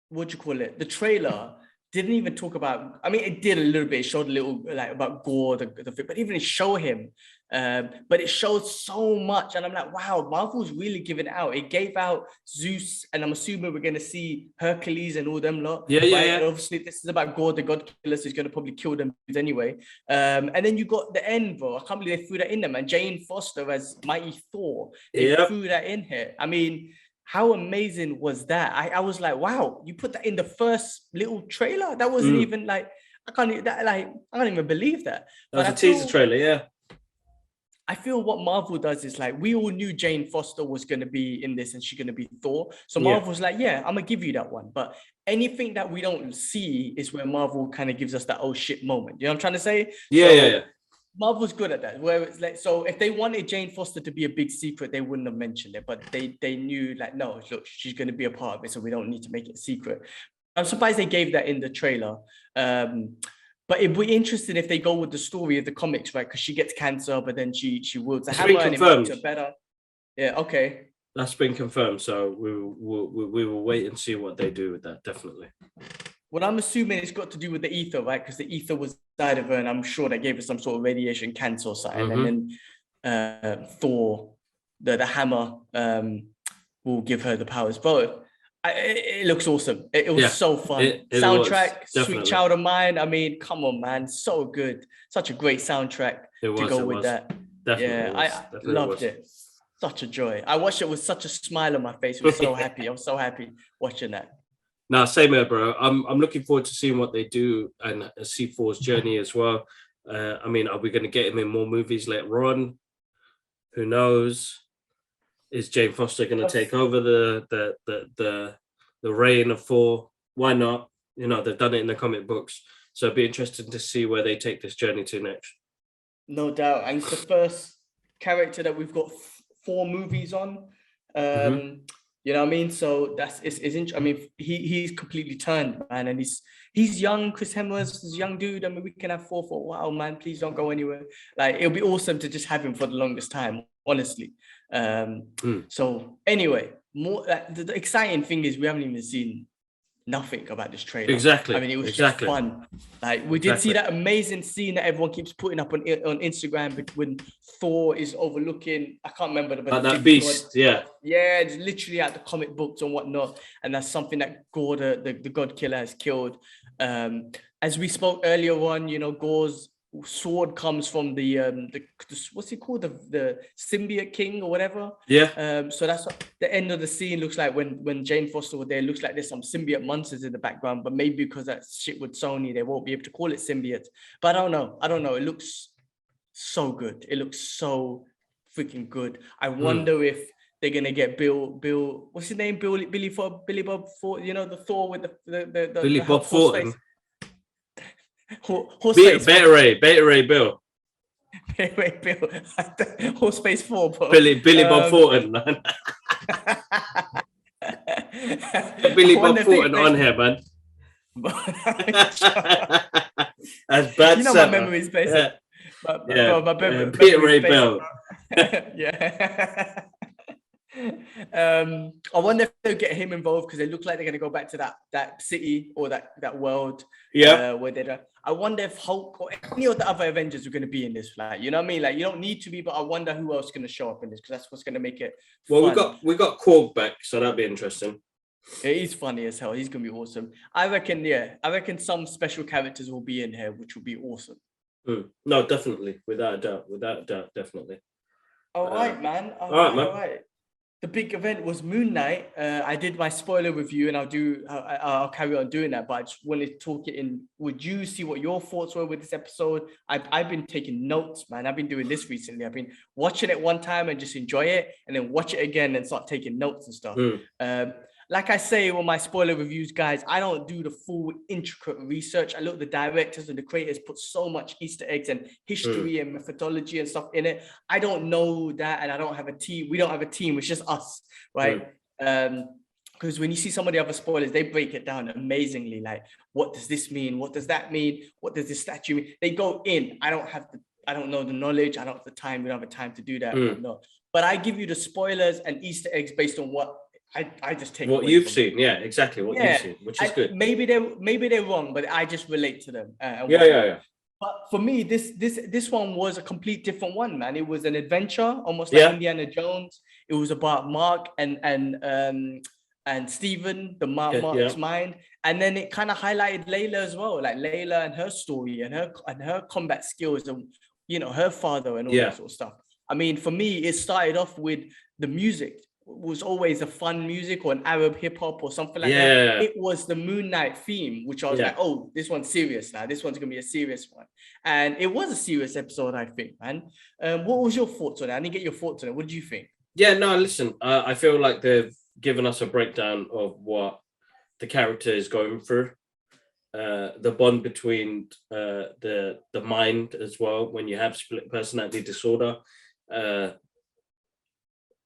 what do you call it? The trailer didn't even talk about. I mean, it did a little bit. It showed a little like about Gore, but even it showed him. But it showed so much, and I'm like, wow, Marvel's really giving out. It gave out Zeus, and I'm assuming we're gonna see Hercules and all them lot. Yeah. And obviously, this is about Gore, the God Killer, so he's gonna probably kill them anyway. And then you got the end, bro. I can't believe they threw that in there, man. Jane Foster as Mighty Thor. They threw that in here. I mean, how amazing was that? I was like, wow, you put that in the first little trailer. That wasn't even like I can't even believe that. That was a teaser trailer, yeah. I feel what Marvel does is like, we all knew Jane Foster was going to be in this and she's going to be Thor. So Marvel's like, yeah, I'm going to give you that one. But anything that we don't see is where Marvel kind of gives us that oh shit moment. You know what I'm trying to say? Yeah. Marvel's good at that. Where it's like, so if they wanted Jane Foster to be a big secret, they wouldn't have mentioned it. But they knew like, no, look, she's going to be a part of it. So we don't need to make it a secret. I'm surprised they gave that in the trailer. But it'd be interesting if they go with the story of the comics, right? Because she gets cancer, but then she wields a hammer and it makes her better. Yeah, okay. That's been confirmed. So we will wait and see what they do with that, definitely. Well, I'm assuming it's got to do with the ether, right? Because the ether was inside of her, and I'm sure that gave her some sort of radiation cancer or something. Mm-hmm. And then Thor, the hammer, will give her the powers. But it looks awesome. It was so fun. Soundtrack, Sweet Child of Mine. I mean, come on, man. So good. Such a great soundtrack to go with that. Definitely I loved it. Such a joy. I watched it with such a smile on my face. I was so happy. I was so happy watching that. No, same here, bro. I'm looking forward to seeing what they do and see Thor's journey as well. I mean, are we going to get him in more movies later on? Who knows? Is Jane Foster going to take over the reign of Thor? Why not? They've done it in the comic books, so it'd be interesting to see where they take this journey to next. No doubt, and it's the first character that we've got 4 movies on. You know what I mean? So it's interesting. I mean, he's completely turned, man, and he's young. Chris Hemsworth is a young dude. I mean, we can have 4 for a while, man. Please don't go anywhere. Like, it'll be awesome to just have him for the longest time, honestly. So anyway, more the exciting thing is we haven't even seen nothing about this trailer. Exactly. I mean, it was just fun. Like, we did see that amazing scene that everyone keeps putting up on Instagram when Thor is overlooking, I can't remember that beast. Yeah, it's literally at the comic books and whatnot, and that's something that Gore, the God Killer, has killed. As we spoke earlier on, Gore's sword comes from the what's he called, the symbiote king or whatever. So that's what the end of the scene looks like when Jane Foster was there. It looks like there's some symbiote monsters in the background, but maybe because that shit with Sony, they won't be able to call it symbiote. But I don't know. It looks so good. It looks so freaking good. I wonder if they're gonna get Bill, what's his name? Billy Bob Thornton, the Thor with the Billy Bob Thornton. Beta Ray Bill. Horseface 4, bro. Billy Bob Thornton, man. Billy Bob Thornton on here, man. That's bad. My memory is basic. Beta Ray Bill. Yeah. I wonder if they'll get him involved because they look like they're going to go back to that city or that world. Yeah. Where they don't. I wonder if Hulk or any of the other Avengers are going to be in this. Like, you know what I mean? Like, you don't need to be, but I wonder who else is going to show up in this because that's what's going to make it Well, fun. we got Korg back, so that'd be interesting. Yeah, he's funny as hell. He's going to be awesome. I reckon some special characters will be in here, which will be awesome. No, definitely, without a doubt, definitely. All right, man. All right. The big event was Moon Knight. I did my spoiler review, and I'll carry on doing that. But I just wanted to talk it in. Would you see what your thoughts were with this episode? I've been taking notes, man. I've been doing this recently. I've been watching it one time and just enjoy it, and then watch it again and start taking notes and stuff. Like I say with my spoiler reviews, guys, I don't do the full intricate research. I look, the directors and the creators put so much Easter eggs and history and methodology and stuff in it. I don't know that, and I don't have a team. We don't have a team. It's just us, right? Because when you see some of the other spoilers, they break it down amazingly. Like, what does this mean? What does that mean? What does this statue mean? They go in. I don't know the knowledge. I don't have the time. We don't have the time to do that. But I give you the spoilers and Easter eggs based on what I just take what you've seen. Yeah, exactly what you've seen, which is good. Maybe they're wrong, but I just relate to them. Yeah. But for me, this one was a complete different one, man. It was an adventure, almost like Indiana Jones. It was about Mark and Stephen, Mark's mind, and then it kind of highlighted Layla as well, like Layla and her story and her combat skills, and her father and all that sort of stuff. I mean, for me, it started off with the music. Was always a fun music or an Arab hip hop or something like that. It was the Moon Knight theme, which I was like, oh, this one's serious now. This one's gonna be a serious one, and it was a serious episode, I think, man. What was your thoughts on it? I didn't get your thoughts on it. What did you think? Yeah, no, listen, I feel like they've given us a breakdown of what the character is going through, the bond between the mind as well when you have split personality disorder.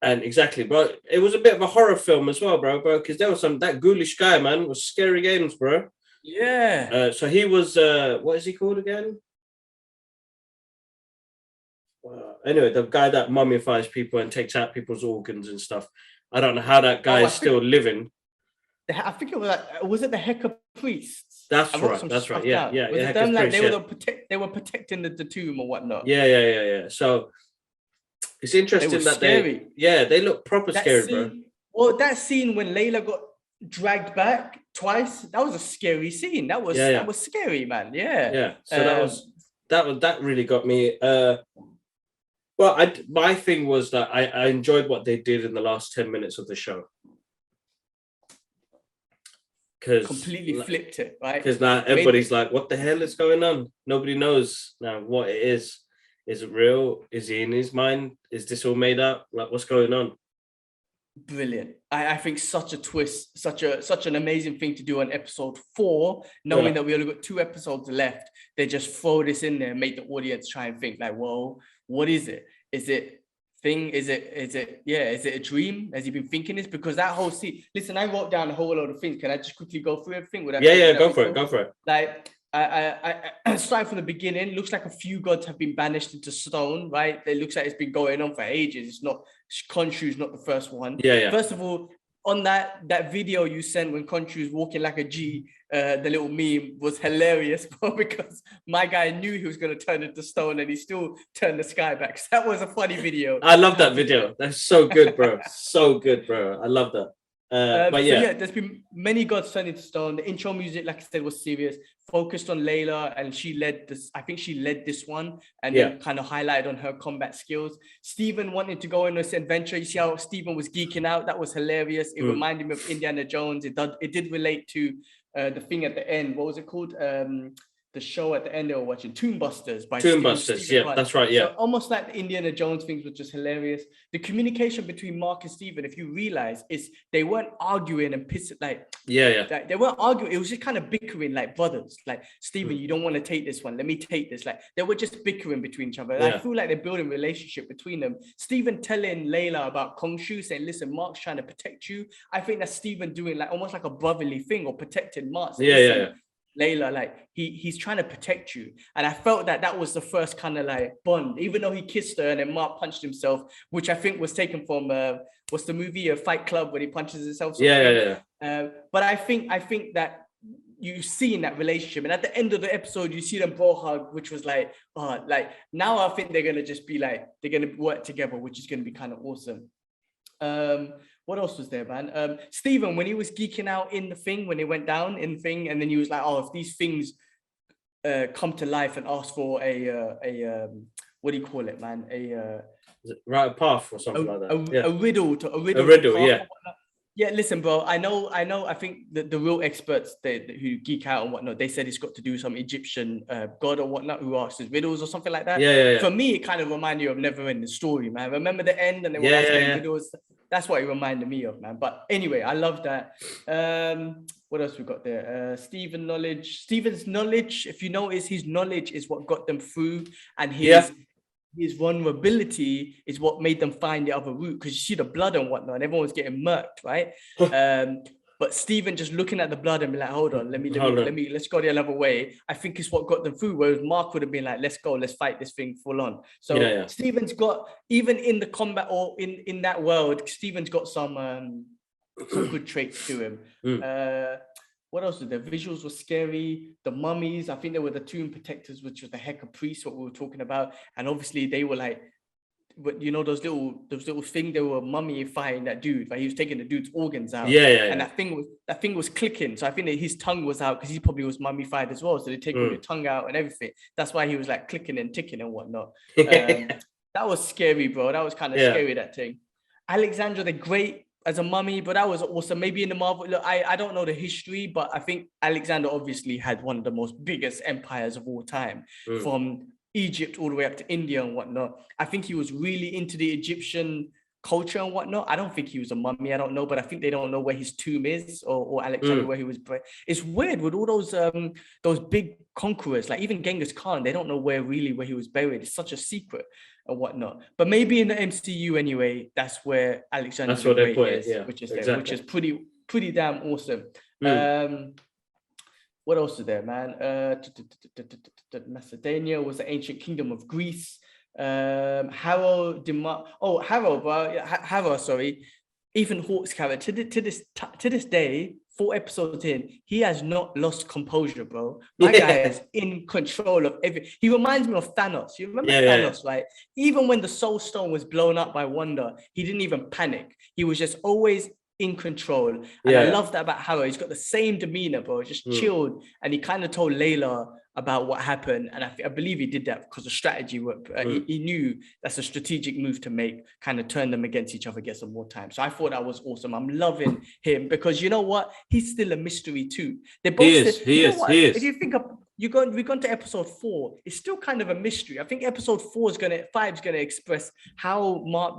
And exactly, bro. It was a bit of a horror film as well, bro, because there was that ghoulish guy, man, was Scary Games, bro. Yeah. So he was, what is he called again? Anyway, the guy that mummifies people and takes out people's organs and stuff. I don't know how that guy is still living. I think it was it the Heka priests? That's right. Yeah. Was it them, like they were protecting the tomb or whatnot? Yeah. So it's interesting that scary. They look proper scary, bro. Well, that scene when Layla got dragged back twice, that was a scary scene. That was scary, man. Yeah. So that really got me. Well, my thing was that I enjoyed what they did in the last 10 minutes of the show. Completely flipped it, right? Because now everybody's like, what the hell is going on? Nobody knows now what it is. Is it real? Is he in his mind? Is this all made up? Like, what's going on? Brilliant. I think such a twist, such an amazing thing to do on episode 4, knowing that we only got 2 episodes left. They just throw this in there and make the audience try and think like, whoa, what is it? Is it thing? Is it a dream? Has he been thinking this? Because that whole scene, listen, I wrote down a whole load of things. Can I just quickly go through everything? Go for it. Like, I starting from the beginning, looks like a few gods have been banished into stone, right? It looks like it's been going on for ages. It's not, Khonshu's not the first one. First of all, on that video you sent when Khonshu was walking like a G, the little meme was hilarious, bro, because my guy knew he was going to turn into stone and he still turned the sky back. So that was a funny video. I love that video. That's so good, bro. So good, bro. I love that. There's been many gods turned into stone. The intro music, like I said, was serious, focused on Layla, and she led this. I think she led this one, and then kind of highlighted on her combat skills. Stephen wanted to go on this adventure. You see how Stephen was geeking out? That was hilarious. It reminded me of Indiana Jones. It did relate to the thing at the end. What was it called? The show at the end they were watching, Tomb Busters by Tomb Busters. Yeah, that's right. Yeah, so almost like the Indiana Jones things, which is hilarious. The communication between Mark and Stephen, if you realize, is they weren't arguing and pissing like they weren't arguing. It was just kind of bickering like brothers. Like, Stephen, you don't want to take this one. Let me take this. Like, they were just bickering between each other. I feel like they're building a relationship between them. Stephen telling Layla about Khonshu, saying, "Listen, Mark's trying to protect you." I think that's Stephen doing like almost like a brotherly thing or protecting Mark. Layla, like he's trying to protect you. And I felt that was the first kind of like bond, even though he kissed her and then Mark punched himself, which I think was taken from what's the movie, a Fight Club, when he punches himself. But I think that you see in that relationship, and at the end of the episode you see them bro hug, which was like, oh, like now I think they're gonna just be like, they're gonna work together, which is gonna be kind of awesome. What else was there, man? Stephen, when he was geeking out in the thing, when it went down in the thing, and then he was like, oh, if these things come to life and ask for a what do you call it, man? Right path or something like that. A riddle to a riddle. A riddle, yeah. Yeah, listen, bro. I know. I think that the real experts who geek out and whatnot, they said it's got to do some Egyptian god or whatnot who asks his riddles or something like that. Yeah. For me, it kind of reminded you of Never-Ending Story, man. Remember the end and they were asking riddles. That's what it reminded me of, man. But anyway, I love that. What else we got there? Steven's knowledge. If you notice, his knowledge is what got them through, and his vulnerability is what made them find the other route, because you see the blood and whatnot, and everyone was getting murked, right? But Stephen just looking at the blood and be like, hold on, let's go the other way. I think it's what got them through. Whereas Mark would have been like, let's go, let's fight this thing full on. So Stephen's got, even in the combat or in that world, Stephen's got some good traits to him. What else was there? Visuals were scary. The mummies, I think they were the tomb protectors, which was the Heka priests, what we were talking about. And obviously they were like, but you know, those little things, they were mummifying that dude, right? He was taking the dude's organs out. And that thing was clicking. So I think that his tongue was out because he probably was mummified as well. So they take your tongue out and everything. That's why he was like clicking and ticking and whatnot. That was scary, bro. That was kind of scary, that thing. Alexandra the Great as a mummy, but that was awesome. Maybe in the Marvel, look, I don't know the history, but I think Alexander obviously had one of the most biggest empires of all time, from Egypt all the way up to India and whatnot. I think he was really into the Egyptian culture and whatnot. I don't think he was a mummy, I don't know, but I think they don't know where his tomb is, or Alexander where he was buried. It's weird with all those big conquerors, like even Genghis Khan, they don't know where he was buried. It's such a secret and whatnot. But maybe in the MCU anyway, that's where Alexander the Great is, which is there, which is pretty damn awesome. What else is there, man? Macedonia was the ancient kingdom of Greece. Harrow, sorry. Ethan Hawke's character, to this day, 4 episodes in, he has not lost composure, bro. My guy is in control of everything. He reminds me of Thanos. You remember Thanos, right? Even when the Soul Stone was blown up by Wanda, he didn't even panic. He was just always in control. And I love that about Harrow. He's got the same demeanor, bro. Just chilled. And he kind of told Layla about what happened. And I believe he did that because of strategy work. He knew that's a strategic move to make, kind of turn them against each other, get some more time. So I thought that was awesome. I'm loving him because you know what? He's still a mystery too. They're both he is. If you think of, we've gone to episode 4, it's still kind of a mystery. I think episode 5 is gonna express how Mark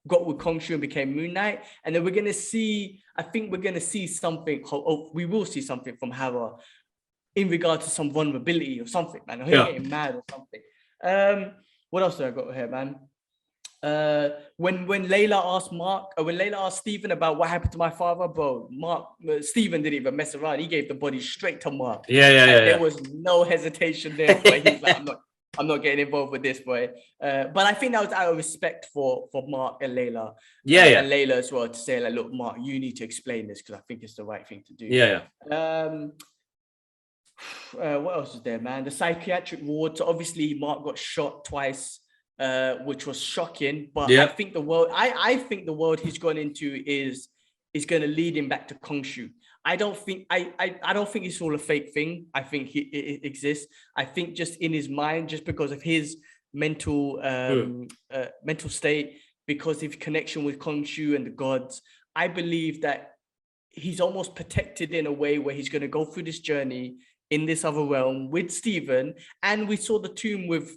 got with Khonshu and became Moon Knight. And then we're gonna see something, we will see something from Hera in regard to some vulnerability or something, man. Or him getting mad or something. What else do I got here, man? When Layla asked Stephen about what happened to my father, bro, Stephen didn't even mess around. He gave the body straight to Mark. There was no hesitation there, but he's like, I'm not getting involved with this, boy. But I think that was out of respect for Mark and Layla. And Layla as well, to say like, look, Mark, you need to explain this because I think it's the right thing to do. What else is there, man? The psychiatric ward. So obviously Mark got shot twice, which was shocking. But I think the world he's gone into is going to lead him back to Khonshu. I don't think it's all a fake thing. I think it exists. I think just in his mind, just because of his mental state, because of his connection with Khonshu and the gods, I believe that he's almost protected in a way where he's going to go through this journey in this other realm with Stephen. And we saw the tomb with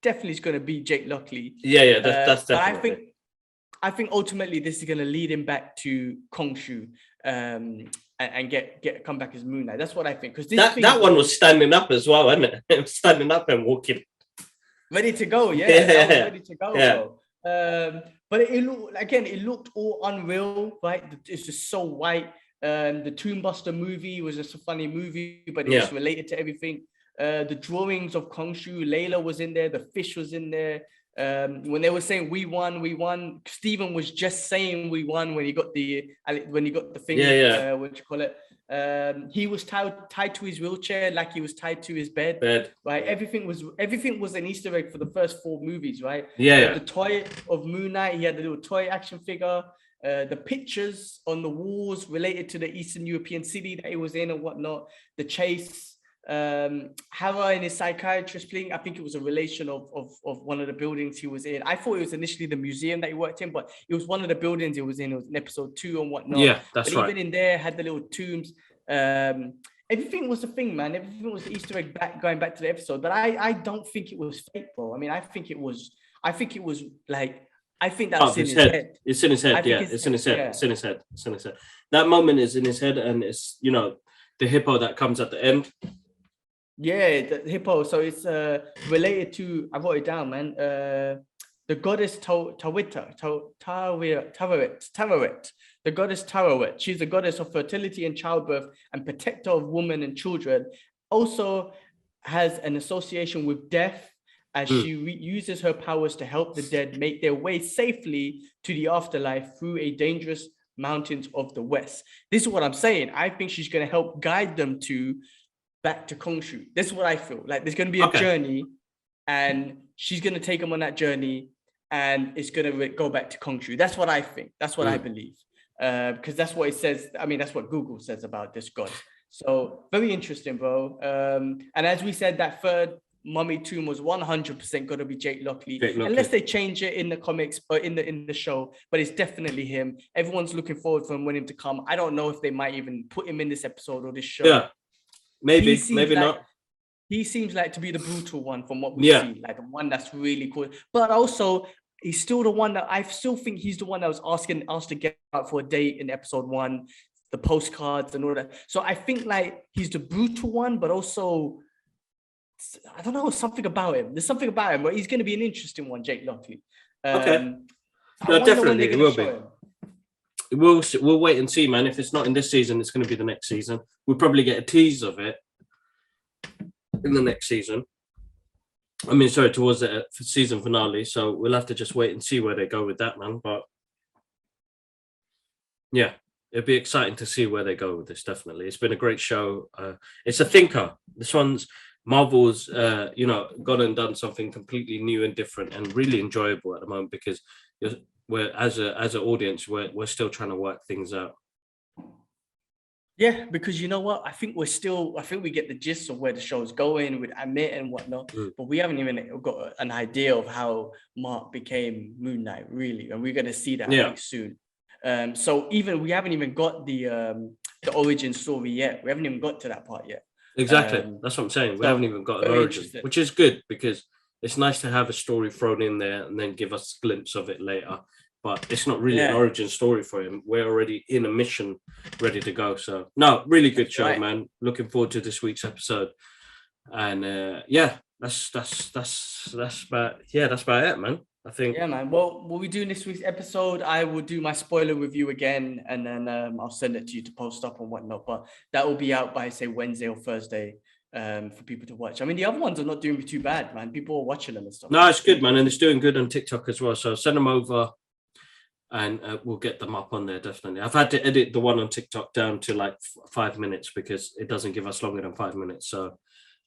definitely is going to be Jake Lockley. That's definitely. But I think ultimately this is going to lead him back to Khonshu, and come back as Moon Knight. That's what I think. Because that one was standing up as well, wasn't it? It was standing up and walking, ready to go. Ready to go. But it looked all unreal, right? It's just so white. The Toonbuster movie was just a funny movie, but Yeah. it's related to everything. The drawings of Kongshu, Layla was in there, the fish was in there. When they were saying we won, Stephen was just saying we won when he got the thing. Yeah. What you call it? He was tied to his wheelchair like he was tied to his bed. Right. Everything was an Easter egg for the first 4 movies, right? Yeah. The toy of Moon Knight, he had a little toy action figure. The pictures on the walls related to the Eastern European city that he was in and whatnot. The chase. Hera and his psychiatrist playing, I think it was a relation of one of the buildings he was in. I thought it was initially the museum that he worked in, but it was one of the buildings he was in. It was in episode 2 and whatnot. Yeah, that's but right. Even in there, had the little tombs. Everything was a thing, man. Everything was Easter egg going back to the episode. But I don't think it was fake, bro. I mean, I think it was like, I think that's in his head. It's in his head, yeah. It's in his head. It's in his head. It's in his head. That moment is in his head, and it's, the hippo that comes at the end. Yeah, the hippo. So it's related to, I wrote it down, man. The goddess Taweret, the goddess Taweret. She's the goddess of fertility and childbirth and protector of women and children. Also has an association with death, as she uses her powers to help the dead make their way safely to the afterlife through a dangerous mountains of the west. This is what I'm saying. I think she's going to help guide them back to Kongshu. This is what I feel. Like there's going to be a journey, and she's going to take them on that journey, and it's going to go back to Kongshu. That's what I think. That's what I believe. Because that's what it says. I mean, that's what Google says about this god. So very interesting, bro. And as we said, that third mummy tomb was 100% going to be Jake Lockley, unless they change it in the comics or in the show. But it's definitely him. Everyone's looking forward for him to come. I don't know if they might even put him in this episode or this show. Yeah. Maybe not. He seems like to be the brutal one from what we see, like the one that's really cool. But also, he's still the one that I still think he's the one that was asked to get out for a date in episode 1, the postcards and all that. So I think like he's the brutal one, but also I don't know, something about him. There's something about him, but he's going to be an interesting one, Jake Lockley. Okay. No, definitely it will be. We'll wait and see, man. If it's not in this season, it's going to be the next season. We'll probably get a tease of it in the next season. I mean, sorry, towards the season finale. So we'll have to just wait and see where they go with that, man. But yeah, it'd be exciting to see where they go with this. Definitely, it's been a great show. It's a thinker. This one's Marvel's, gone and done something completely new and different and really enjoyable at the moment, because we're as an audience, we're still trying to work things out. Yeah, because you know what? I think we get the gist of where the show's going with Amit and whatnot, but we haven't even got an idea of how Mark became Moon Knight, really, and we're going to see that very soon. So we haven't even got the origin story yet. We haven't even got to that part yet. Exactly, that's what I'm saying. We haven't even got an origin, which is good, because it's nice to have a story thrown in there and then give us a glimpse of it later. But it's not really an origin story for him. We're already in a mission, ready to go. So no, really good show, man. Looking forward to this week's episode. And that's about it, man. I think. Yeah, man. Well, what we do in this week's episode, I will do my spoiler review again, and then I'll send it to you to post up and whatnot. But that will be out by say Wednesday or Thursday. For people to watch. I mean, the other ones are not doing too bad, man. People are watching them and stuff. No, it's good, man, and it's doing good on TikTok as well. So send them over, and we'll get them up on there, definitely. I've had to edit the one on TikTok down to like 5 minutes, because it doesn't give us longer than 5 minutes. So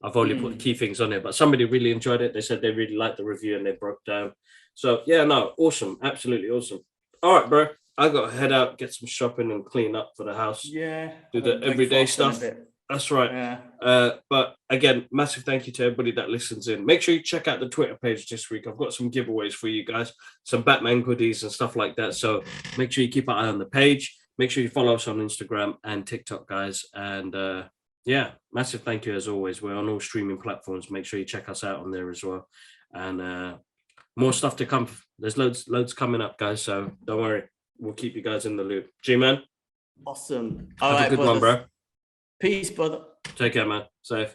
I've only put key things on it, but somebody really enjoyed it. They said they really liked the review and they broke down. So yeah, no, awesome. Absolutely awesome. All right, bro. I got to head out, get some shopping and clean up for the house. Yeah. Do the everyday stuff. That's right. Yeah. But again, massive thank you to everybody that listens in. Make sure you check out the Twitter page this week. I've got some giveaways for you guys, some Batman goodies and stuff like that. So make sure you keep an eye on the page. Make sure you follow us on Instagram and TikTok, guys. And massive thank you as always. We're on all streaming platforms. Make sure you check us out on there as well. And more stuff to come. There's loads coming up, guys. So don't worry. We'll keep you guys in the loop. G-Man. Awesome. Have a good one, bro. Peace, brother. Take care, man. Safe.